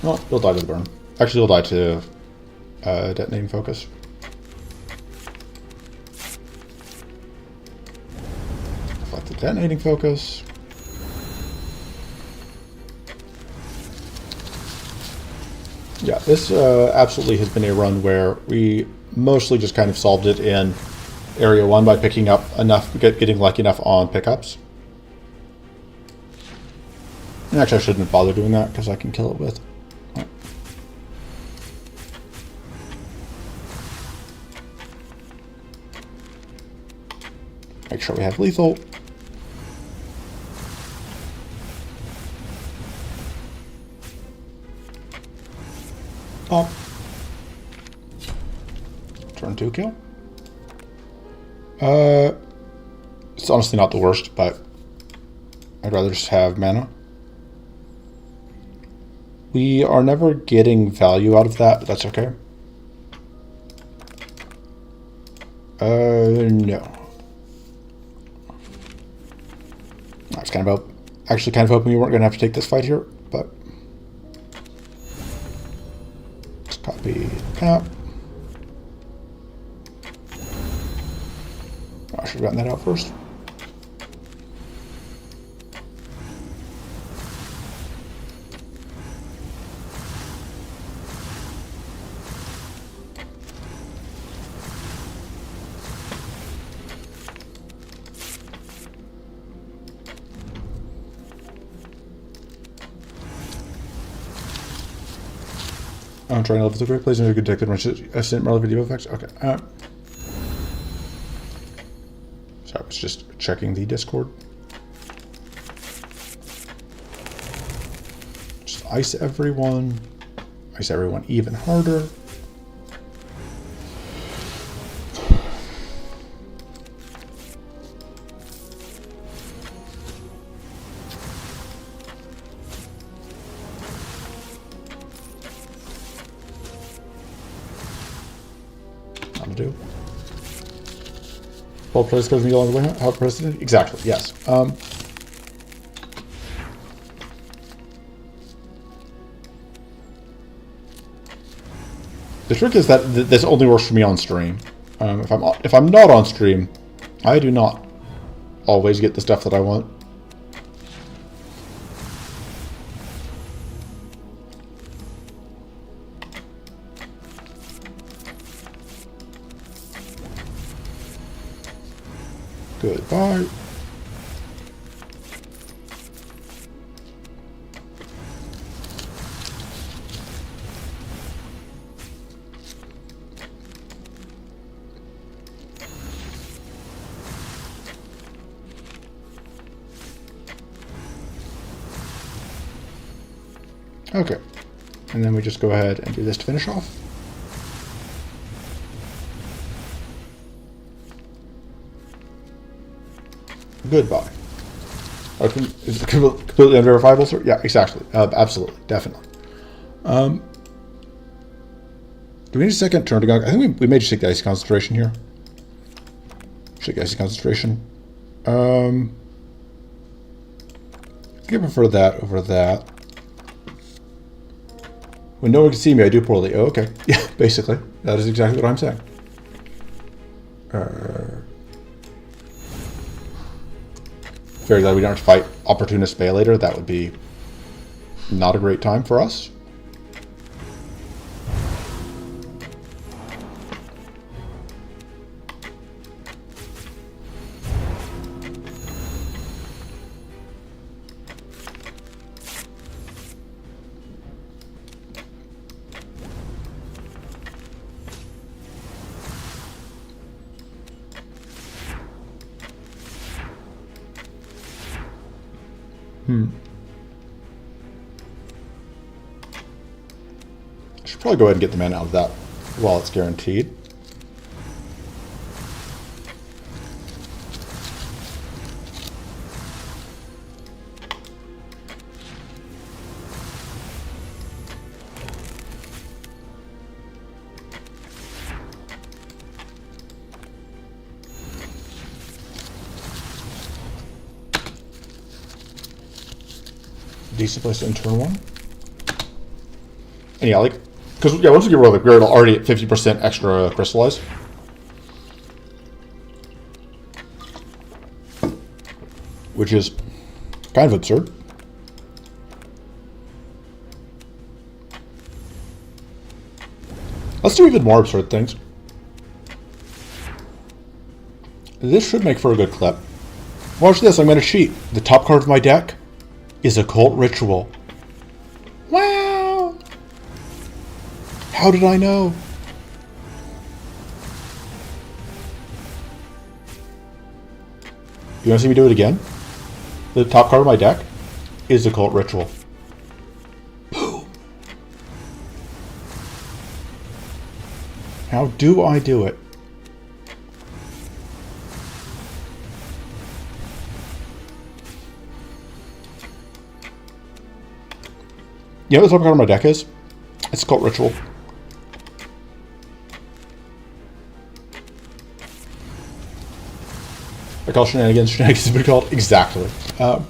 Well, he'll die to the burn. Actually, he'll die to detonating focus. Select the detonating focus. Yeah, this absolutely has been a run where we mostly just kind of solved it in Area 1 by picking up enough, getting lucky enough on pickups. And actually, I shouldn't bother doing that because I can kill it with. Make sure we have lethal. Oh. Turn 2 kill. It's honestly not the worst, but I'd rather just have mana. We are never getting value out of that, but that's okay. No. I was actually kind of hoping we weren't going to have to take this fight here, but let's copy that. I should have gotten that out first. I'm trying to level the great plays and detected instant relevant video effects. Okay. So I was just checking the Discord. Just ice everyone. Ice everyone even harder. Do. Well, president goes me along the way. How president? Exactly. Yes. The trick is that this only works for me on stream. If I'm not on stream, I do not always get the stuff that I want. Goodbye. Okay. And then we just go ahead and do this to finish off. Goodbye. Is it completely unverifiable, sir? Yeah, exactly. Absolutely. Definitely. Do we need a second turn to go? I think we may just take the icy concentration here. Take the icy concentration. I think I prefer that over that. When no one can see me, I do poorly. Oh, okay. Yeah, basically. That is exactly what I'm saying. Very glad we don't have to fight Opportunist Bay later. That would be not a great time for us. I should probably go ahead and get the mana out of that while it's guaranteed. Decent place to turn one. And yeah, like, because yeah, once we get rid of it, we're already at 50% extra crystallized. Which is kind of absurd. Let's do even more absurd things. This should make for a good clip. Watch this, I'm going to cheat. The top card of my deck is Occult Ritual. Wow! How did I know? You want to see me do it again? The top card of my deck is Occult Ritual. Boom! How do I do it? You know what the top card of my deck is? It's Occult Ritual. I call shenanigans. Shenanigans has been called. Exactly. At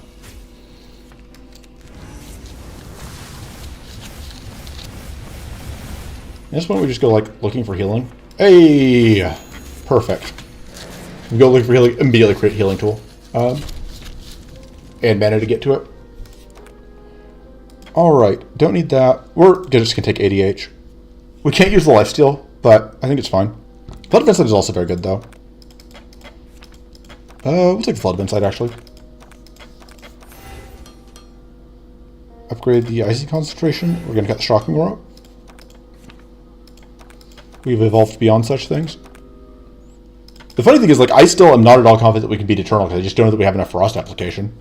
this point, we just go, like, looking for healing. Hey! Perfect. We go looking for healing, immediately create healing tool. And mana to get to it. Alright, don't need that. We're just going to take ADH. We can't use the lifesteal, but I think it's fine. Flood of Insight is also very good, though. We'll take the Flood of Insight, actually. Upgrade the Icy Concentration. We're going to cut the Shocking Rope. We've evolved beyond such things. The funny thing is, like, I still am not at all confident that we can beat Eternal, because I just don't know that we have enough Frost application.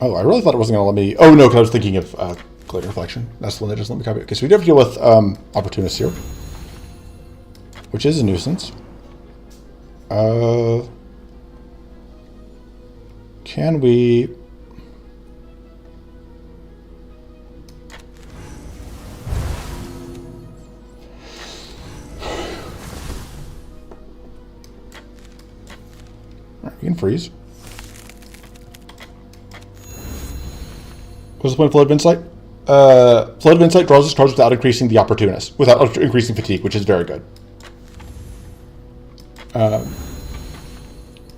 Oh, I really thought it wasn't going to let me... Oh, no, because I was thinking of Glitter Reflection. That's the one that doesn't let me copy it. Okay, so we do have to deal with Opportunists here, which is a nuisance. Can we... Alright, we can freeze. What's the point of Flood of Insight? Flood of Insight draws its cards without increasing the Opportunist, without increasing fatigue, which is very good.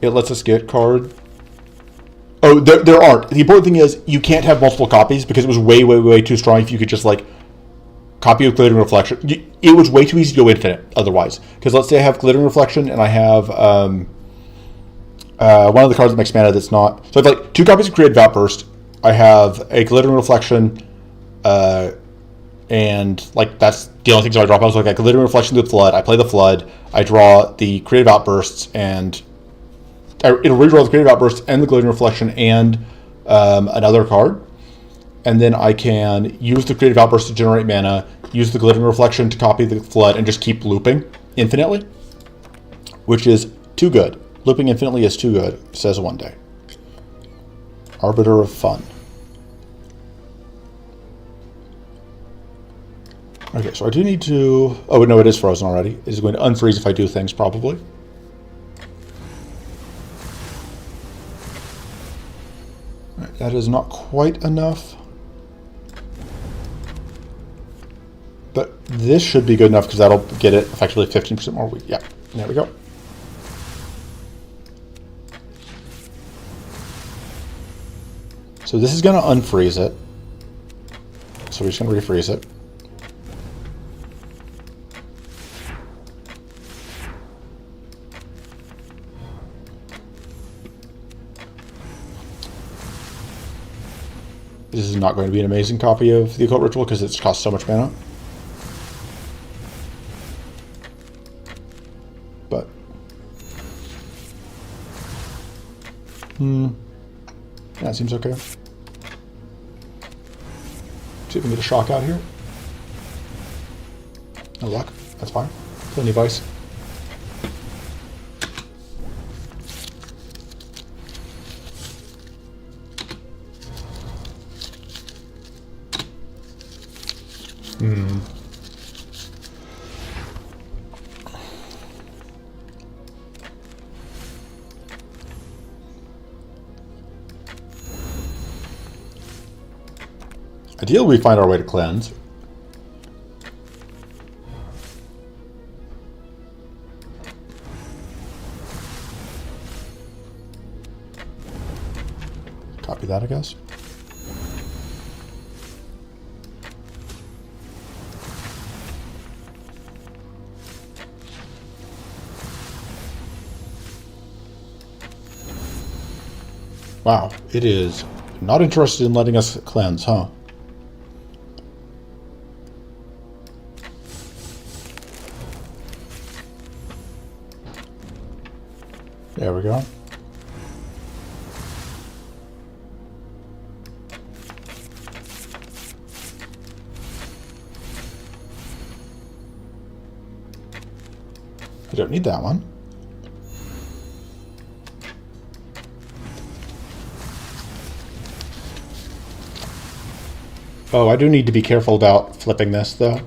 It lets us get card. Oh, there aren't. The important thing is you can't have multiple copies because it was way, way, way too strong if you could just, like, copy with Glittering Reflection. It was way too easy to go infinite otherwise. Because let's say I have Glittering Reflection and I have one of the cards that makes mana that's not... So I have, like, 2 copies of Creative Outburst. I have a Glittering Reflection, and, like, that's the only things I drop. I was like, Glittering Reflection through the Flood. I play the Flood. I draw the Creative Outbursts, and it'll redraw the Creative Outbursts and the Glittering Reflection and another card. And then I can use the Creative Outburst to generate mana, use the Glittering Reflection to copy the Flood, and just keep looping infinitely, which is too good. Looping infinitely is too good, says one day. Arbiter of Fun. Okay, so I do need to... Oh, no, it is frozen already. It is going to unfreeze if I do things, probably. Right, that is not quite enough. But this should be good enough, because that'll get it effectively 15% more weak. Yeah, there we go. So this is going to unfreeze it. So we're just going to refreeze it. This is not going to be an amazing copy of the Occult Ritual because it's cost so much mana. But... yeah, it seems okay. See if we can get a shock out here. No luck. That's fine. Plenty of ice. Ideally, we find our way to cleanse. Copy that, I guess. Wow, it is not interested in letting us cleanse, huh? There we go. I don't need that one. Oh, I do need to be careful about flipping this, though.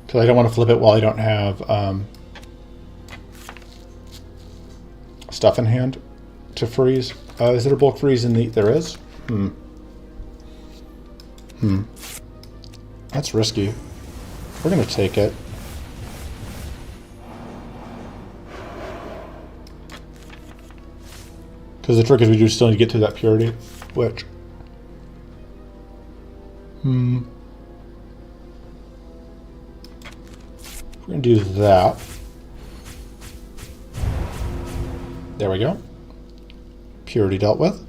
Because I don't want to flip it while I don't have stuff in hand to freeze. Is there a bulk freeze in the... There is? That's risky. We're going to take it. Because the trick is we do still need to get to that purity, which... We're going to do that. There we go. Purity dealt with.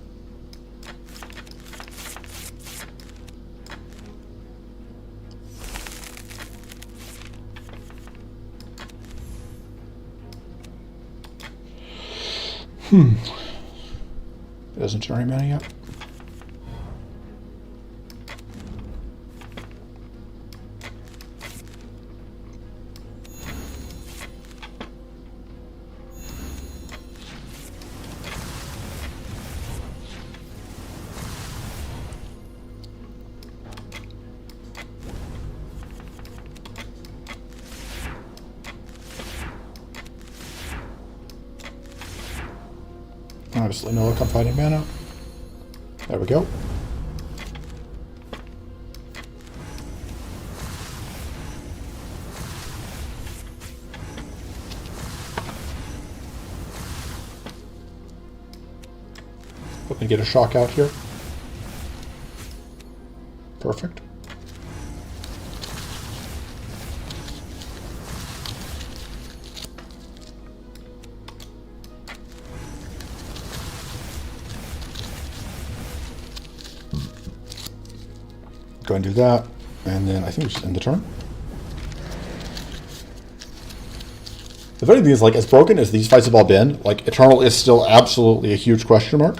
It doesn't generate mana yet. Obviously no luck on finding mana. There we go. Hope we get a shock out here. Perfect. Go and do that, and then I think we just end the turn. The funny thing is, like, as broken as these fights have all been, like, Eternal is still absolutely a huge question mark.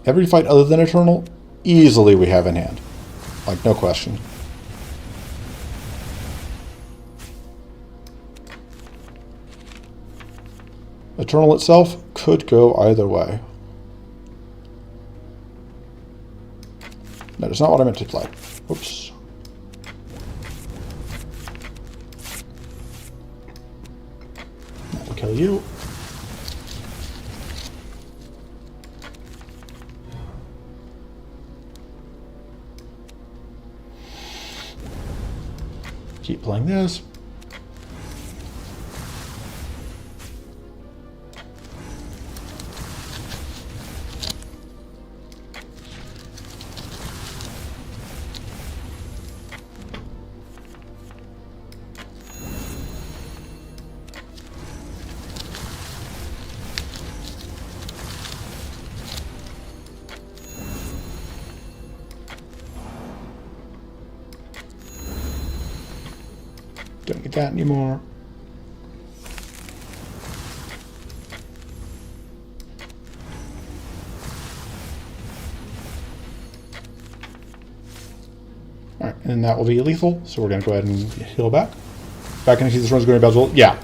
Every fight other than Eternal, easily we have in hand. Like, no question. Eternal itself could go either way. That is not what I meant to play. Oops. That will kill you. Keep playing this. Don't get that anymore. Alright, and that will be lethal, so we're going to go ahead and heal back. Back into this run's going to Bezel. Yeah.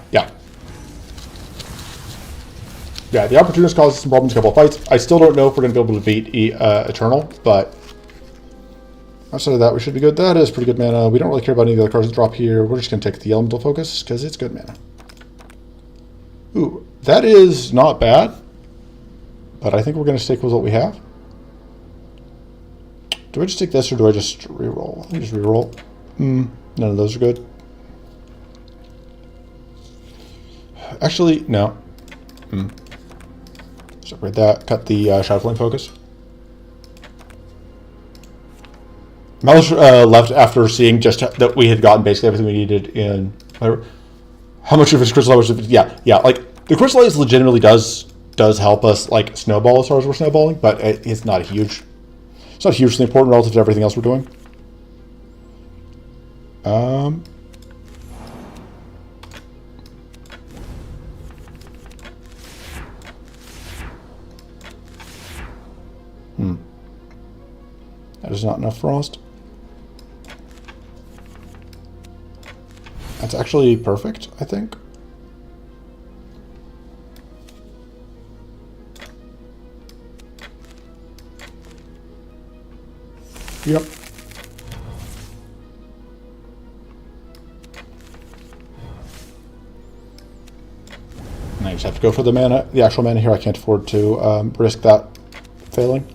Yeah, the Opportunist caused some problems in a couple of fights. I still don't know if we're going to be able to beat Eternal, but Outside of that, we should be good. That is pretty good mana. We don't really care about any of the other cards that drop here. We're just going to take the Elemental Focus because it's good mana. Ooh, that is not bad. But I think we're going to stick with what we have. Do I just take this or do I just reroll? I think just reroll. None of those are good. Actually, no. Separate that. Cut the Shadow Flame Focus. Malice left after seeing just that we had gotten basically everything we needed in... How much of his Crystal was... Yeah. Like, the Crystal Ice legitimately does help us, like, snowball as far as we're snowballing, but it's not a huge... It's not hugely important relative to everything else we're doing. That is not enough frost. That's actually perfect, I think. Yep. And I just have to go for the mana, the actual mana here. I can't afford to risk that failing.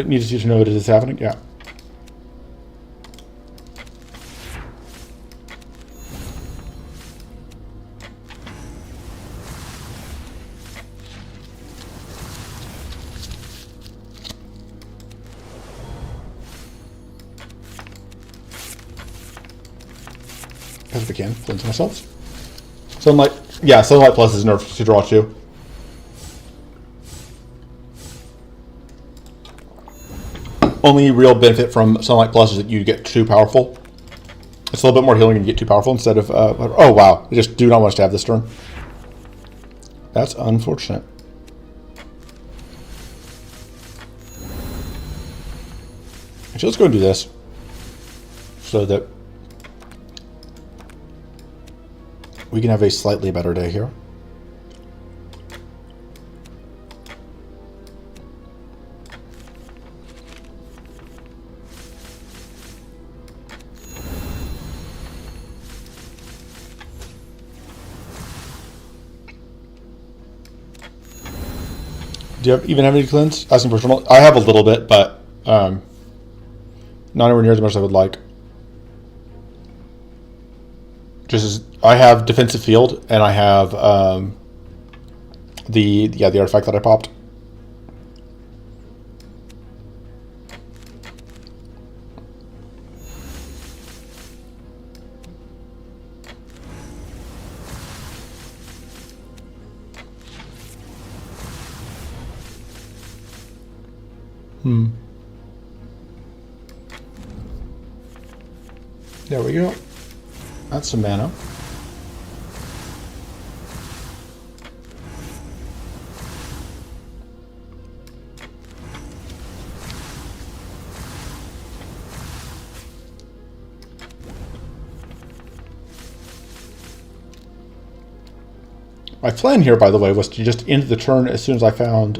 Needs you to know it is happening, yeah. As we can, cleanse ourselves. Sunlight, yeah, Sunlight Plus is nerfed to draw 2. Only real benefit from Sunlight Plus is that you get too powerful. It's a little bit more healing and you get too powerful instead of... oh, wow. I just do not want us to have this turn. That's unfortunate. Actually, let's go and do this. So that we can have a slightly better day here. Do you even have any cleanse? Asking for some. I have a little bit, but not anywhere near as much as I would like. Just as I have defensive field, and I have the artifact that I popped. There we go. That's some mana. My plan here, by the way, was to just end the turn as soon as I found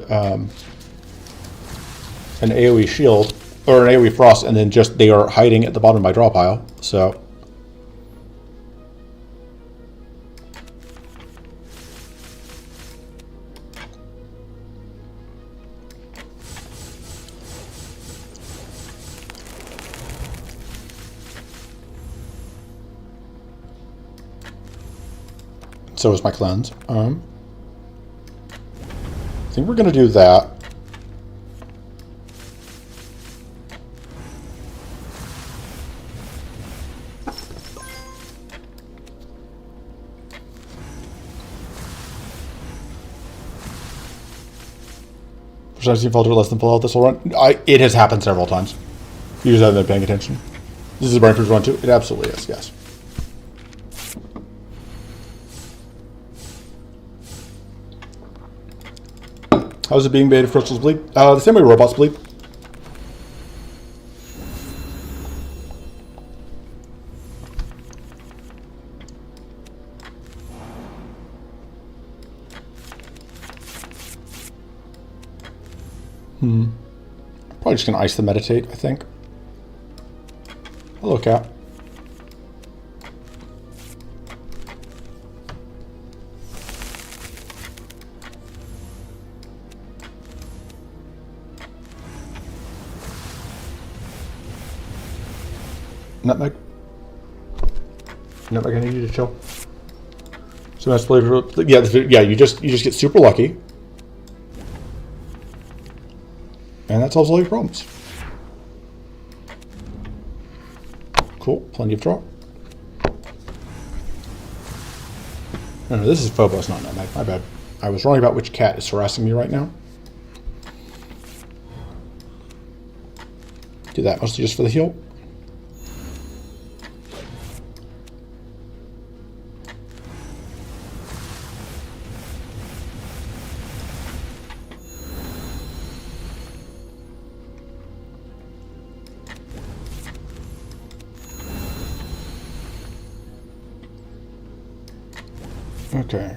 an AoE shield, or an AoE frost, and then just they are hiding at the bottom of my draw pile, so... So is my cleanse. I think we're going to do that. Percentage falter less than full health this will run. It has happened several times. You just haven't been paying attention. This is a Brainford run too. It absolutely is, yes. How's it being baited for Crystal's Bleed? The same way robots bleed. Probably just going to ice the meditate, I think. Hello, cat. Nutmeg. Nutmeg, I need you to chill. So that's yeah. You just get super lucky, and that solves all your problems. Cool, plenty of draw. No, this is Phobos, not Nutmeg. My bad. I was wrong about which cat is harassing me right now. Do that mostly just for the heal. Okay.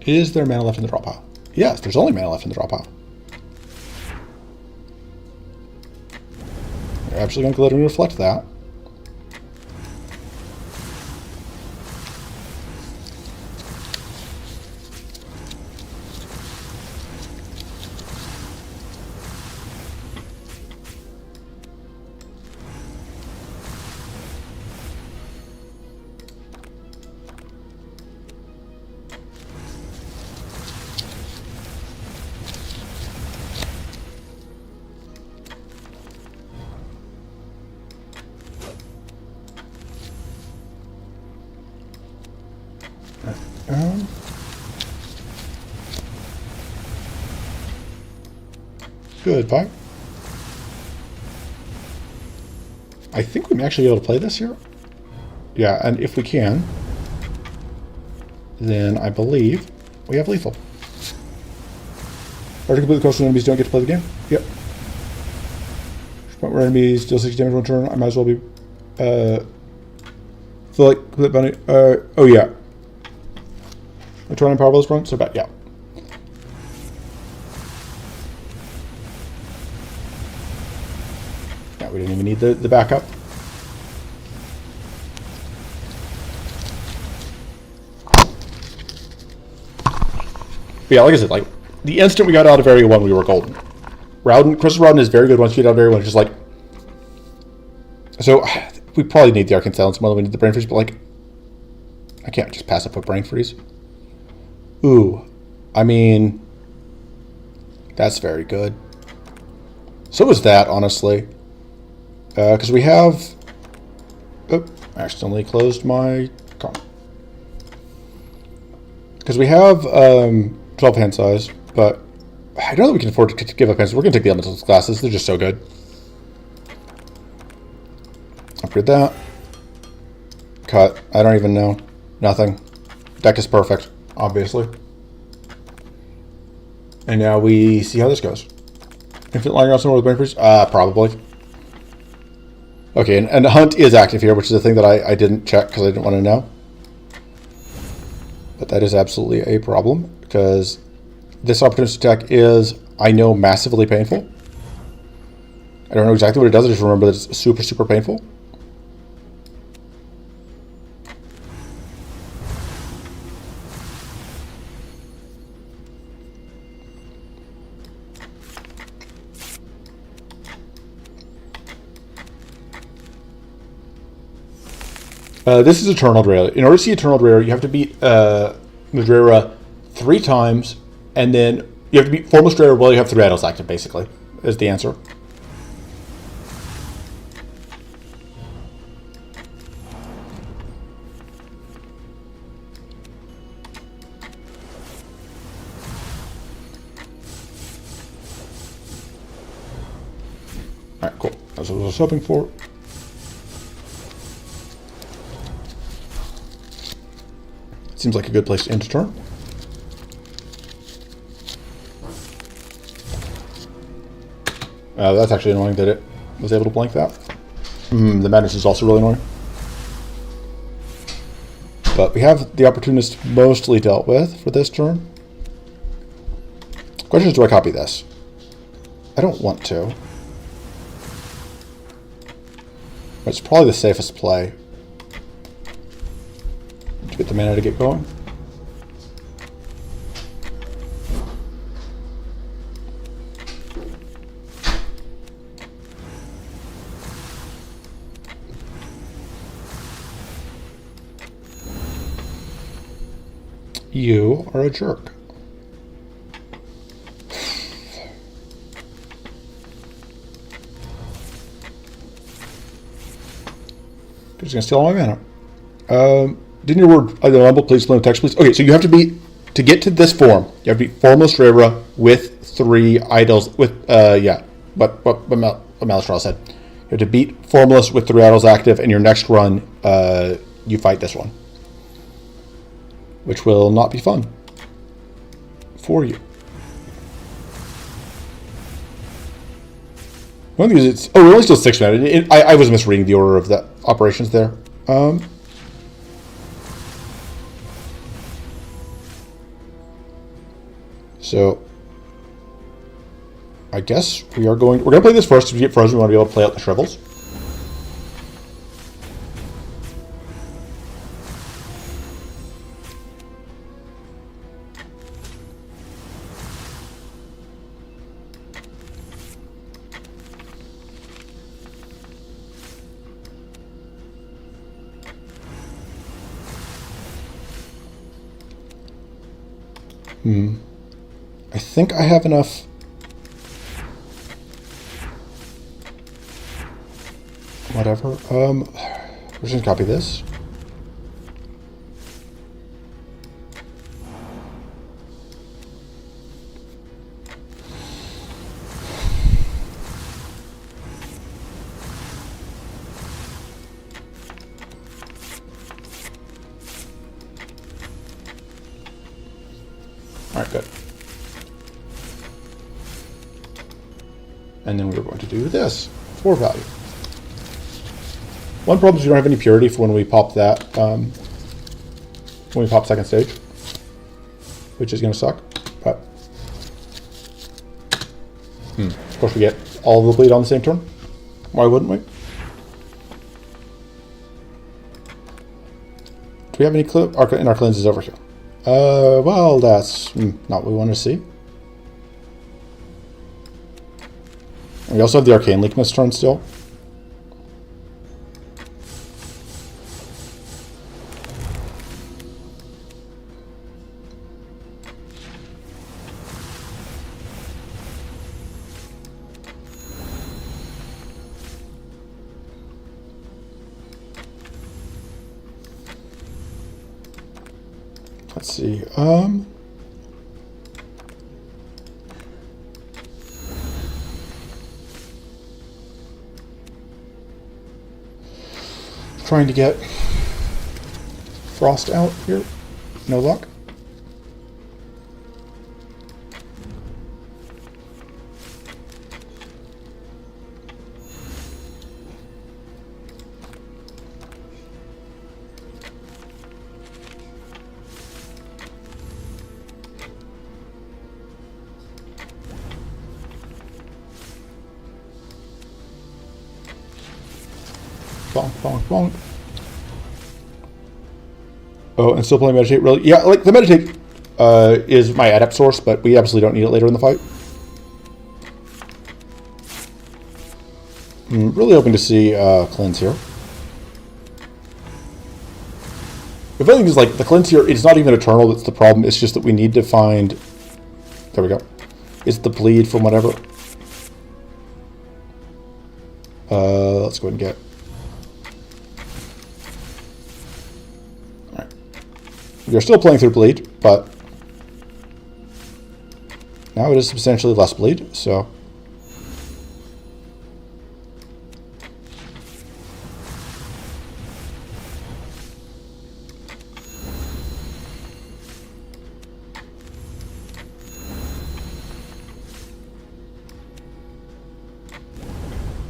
Is there mana left in the draw pile? Yes, there's only mana left in the draw pile. We're absolutely going to let him reflect that. Goodbye. I think we may actually be able to play this here. Yeah, and if we can, then I believe we have lethal. Or to complete the coastal enemies don't get to play the game. Yep. Point where enemies deal 60 damage one turn, I might as well be feel like complete bounty. Oh yeah. I'm trying to power this front, so bad, yeah. We didn't even need the backup. But yeah, like I said, like the instant we got out of Area 1, we were golden. Crystal Raodan is very good once you get out of Area 1. It's just like, so we probably need the Arcane Silence more than we need the Brain Freeze, but like, I can't just pass up a Brain Freeze. Ooh, I mean, that's very good. So is that, honestly. Because we have... Oh, I accidentally closed my... Because we have 12 hand size, but I don't know that we can afford to give up hands. We're going to take the elemental classes. They're just so good. Upgrade that. Cut. I don't even know. Nothing. Deck is perfect, obviously. And now we see how this goes. Infinite Lining Off somewhere with Brain Freeze? Probably. Okay, and Hunt is active here, which is a thing that I didn't check because I didn't want to know. But that is absolutely a problem, because this opportunity attack is, I know, massively painful. I don't know exactly what it does, I just remember that it's super, super painful. This is Eternal Rare. In order to see Eternal Rare, you have to beat Madrera 3 times, and then you have to beat 4 Madrera while you have 3 idols active, basically, is the answer. Alright, cool. That's what I was hoping for. Seems like a good place to end a turn. That's actually annoying that it was able to blank that. The madness is also really annoying. But we have the Opportunist mostly dealt with for this turn. Question is, do I copy this? I don't want to. It's probably the safest play to get the mana to get going. You are a jerk. Just gonna steal all my mana. Didn't your word rumble, please, no text, please? Okay, so you have to be, to get to this form, you have to be Formless Rara with 3 idols, with, yeah, what Malastral said. You have to beat Formless with 3 idols active, and your next run, you fight this one. Which will not be fun for you. One thing is, it's, oh, we're only still 6 mana. I was misreading the order of the operations there. So I guess we're going to play this first. To get frozen, we want to be able to play out the Shrivels. I think I have enough. Whatever. We're just gonna copy this. All right, good. And then we're going to do this for value. One problem is we don't have any purity for when we pop that, when we pop second stage, which is going to suck. But of course, we get all of the bleed on the same turn. Why wouldn't we? Do we have any in our cleanses over here? Well, that's not what we want to see. We also have the Arcane Leak this turn still. Let's see. Trying to get Frost out here. No luck. Bonk, bonk, bonk. Oh, and still playing Meditate, really? Yeah, like, the Meditate is my adept source, but we absolutely don't need it later in the fight. I'm really hoping to see Cleanse here. The funny thing is, like, the Cleanse here, it's not even Eternal that's the problem, it's just that we need to find... There we go. It's the bleed from whatever. Let's go ahead and get... We are still playing through bleed, but now it is substantially less bleed, so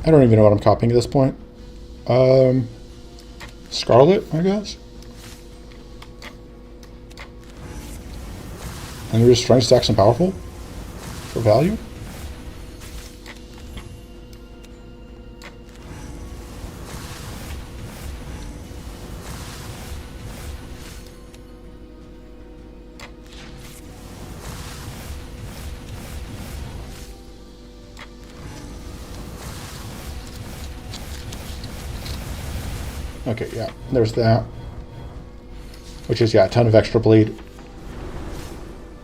I don't even know what I'm copying at this point. Scarlet, I guess. And we're just trying to stack some powerful for value. Okay, yeah, there's that. Which is, yeah, a ton of extra bleed.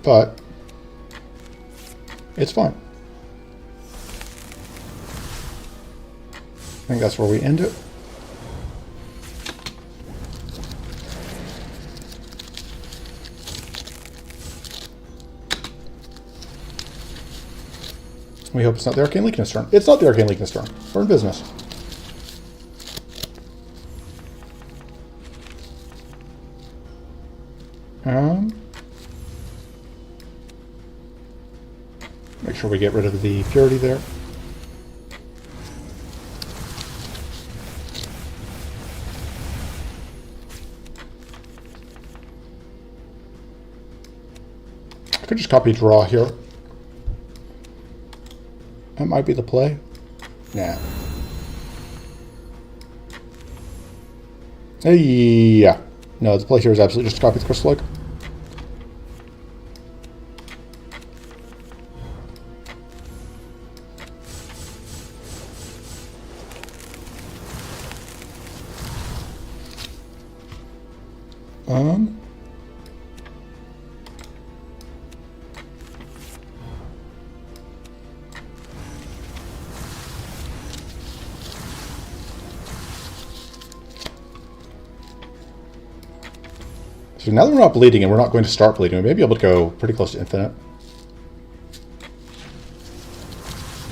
But it's fine. I think that's where we end it. We hope it's not the Arcane Leakness turn. It's not the Arcane Leakness turn. We're in business. Make sure we get rid of the purity there. I could just copy draw here. That might be the play. Nah. Yeah. No, the play here is absolutely just copy the Crystal Lake. So now that we're not bleeding and we're not going to start bleeding, we may be able to go pretty close to infinite.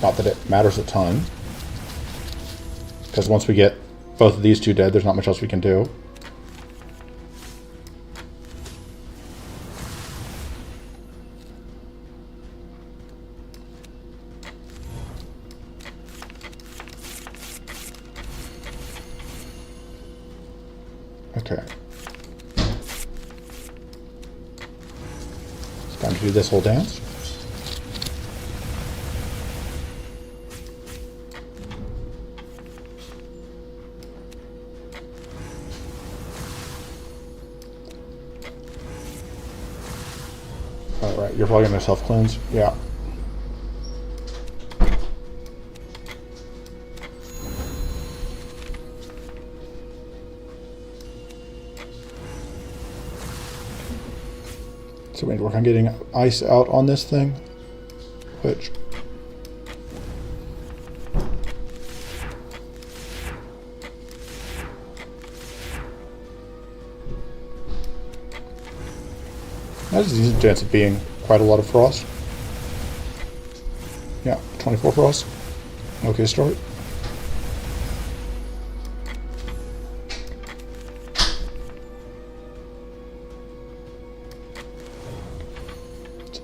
Not that it matters a ton. Because once we get both of these two dead, there's not much else we can do. Okay. It's time to do this whole dance. Alright, you're probably going to self-cleanse. Yeah. So we need to work on getting ice out on this thing, which has a decent chance of being quite a lot of frost. Yeah, 24 frost. Okay, start.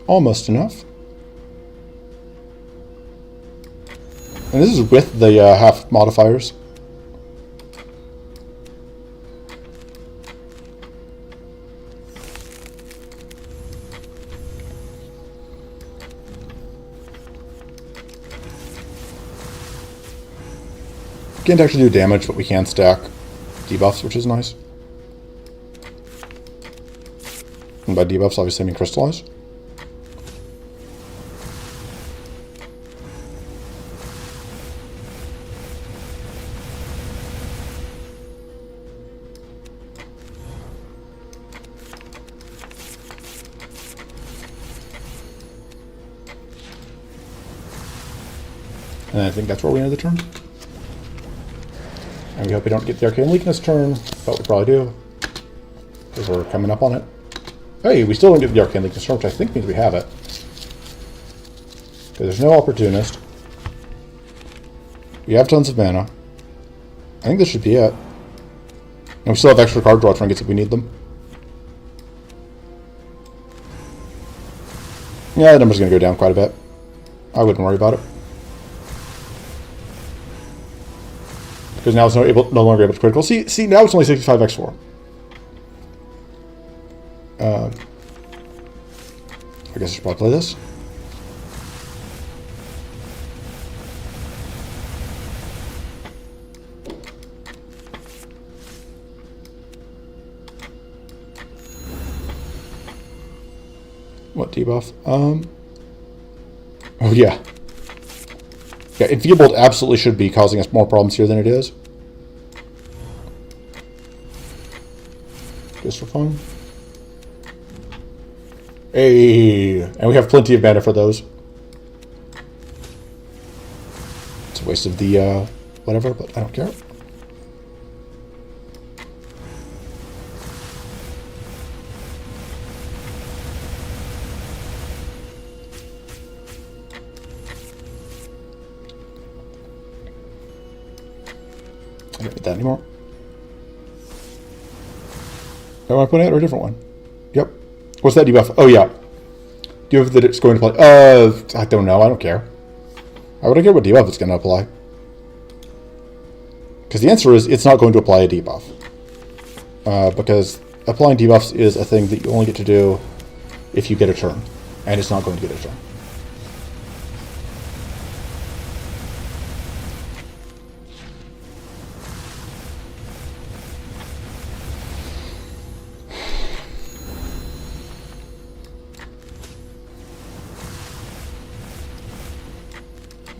Almost enough. And this is with the half modifiers. Can't actually do damage, but we can stack debuffs, which is nice. And by debuffs, obviously I mean crystallize. And I think that's where we end the turn. And we hope we don't get the Arcane Leakness turn, but we probably do. Because we're coming up on it. Hey, we still don't get the Arcane Leakness turn, which I think means we have it. Because there's no Opportunist. We have tons of mana. I think this should be it. And we still have extra card draw trinkets if we need them. Yeah, the number's going to go down quite a bit. I wouldn't worry about it. Because now it's no longer able to critical. See, now it's only 65x4. I guess I should probably play this. What debuff? Oh yeah. Yeah, Enfeebled absolutely should be causing us more problems here than it is. Just for fun. Hey, and we have plenty of mana for those. It's a waste of the whatever, but I don't care. I don't need that anymore. Am I putting it or a different one? Yep. What's that debuff? Oh yeah. Debuff that it's going to play. I don't know. I don't care. Why would I care what debuff it's going to apply? Because the answer is it's not going to apply a debuff. Because applying debuffs is a thing that you only get to do if you get a turn. And it's not going to get a turn.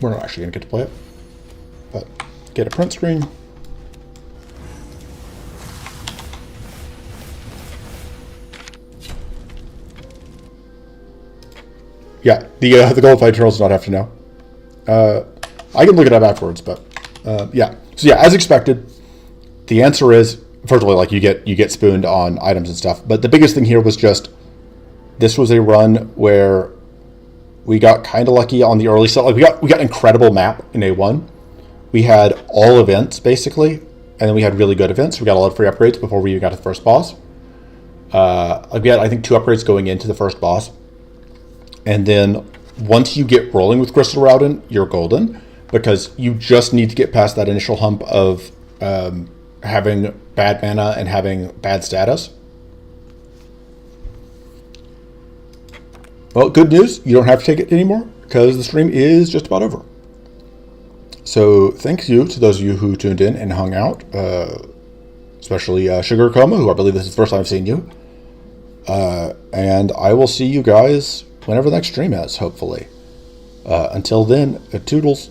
We're not actually going to get to play it, but get a print screen. Yeah, the gold fight turtles do not have to know. I can look it up afterwards, but yeah. So yeah, as expected, the answer is first of all, like you get spooned on items and stuff. But the biggest thing here was just this was a run where we got kind of lucky on the early stuff. Like we got incredible map in A1. We had all events basically, and then we had really good events. We got a lot of free upgrades before we even got to the first boss. Like we had I think 2 upgrades going into the first boss, and then once you get rolling with Crystal Raodan, you're golden because you just need to get past that initial hump of having bad mana and having bad status. Well, good news, you don't have to take it anymore because the stream is just about over. So thank you to those of you who tuned in and hung out, especially Sugar Coma, who I believe this is the first time I've seen you. And I will see you guys whenever the next stream is, hopefully. Until then, toodles.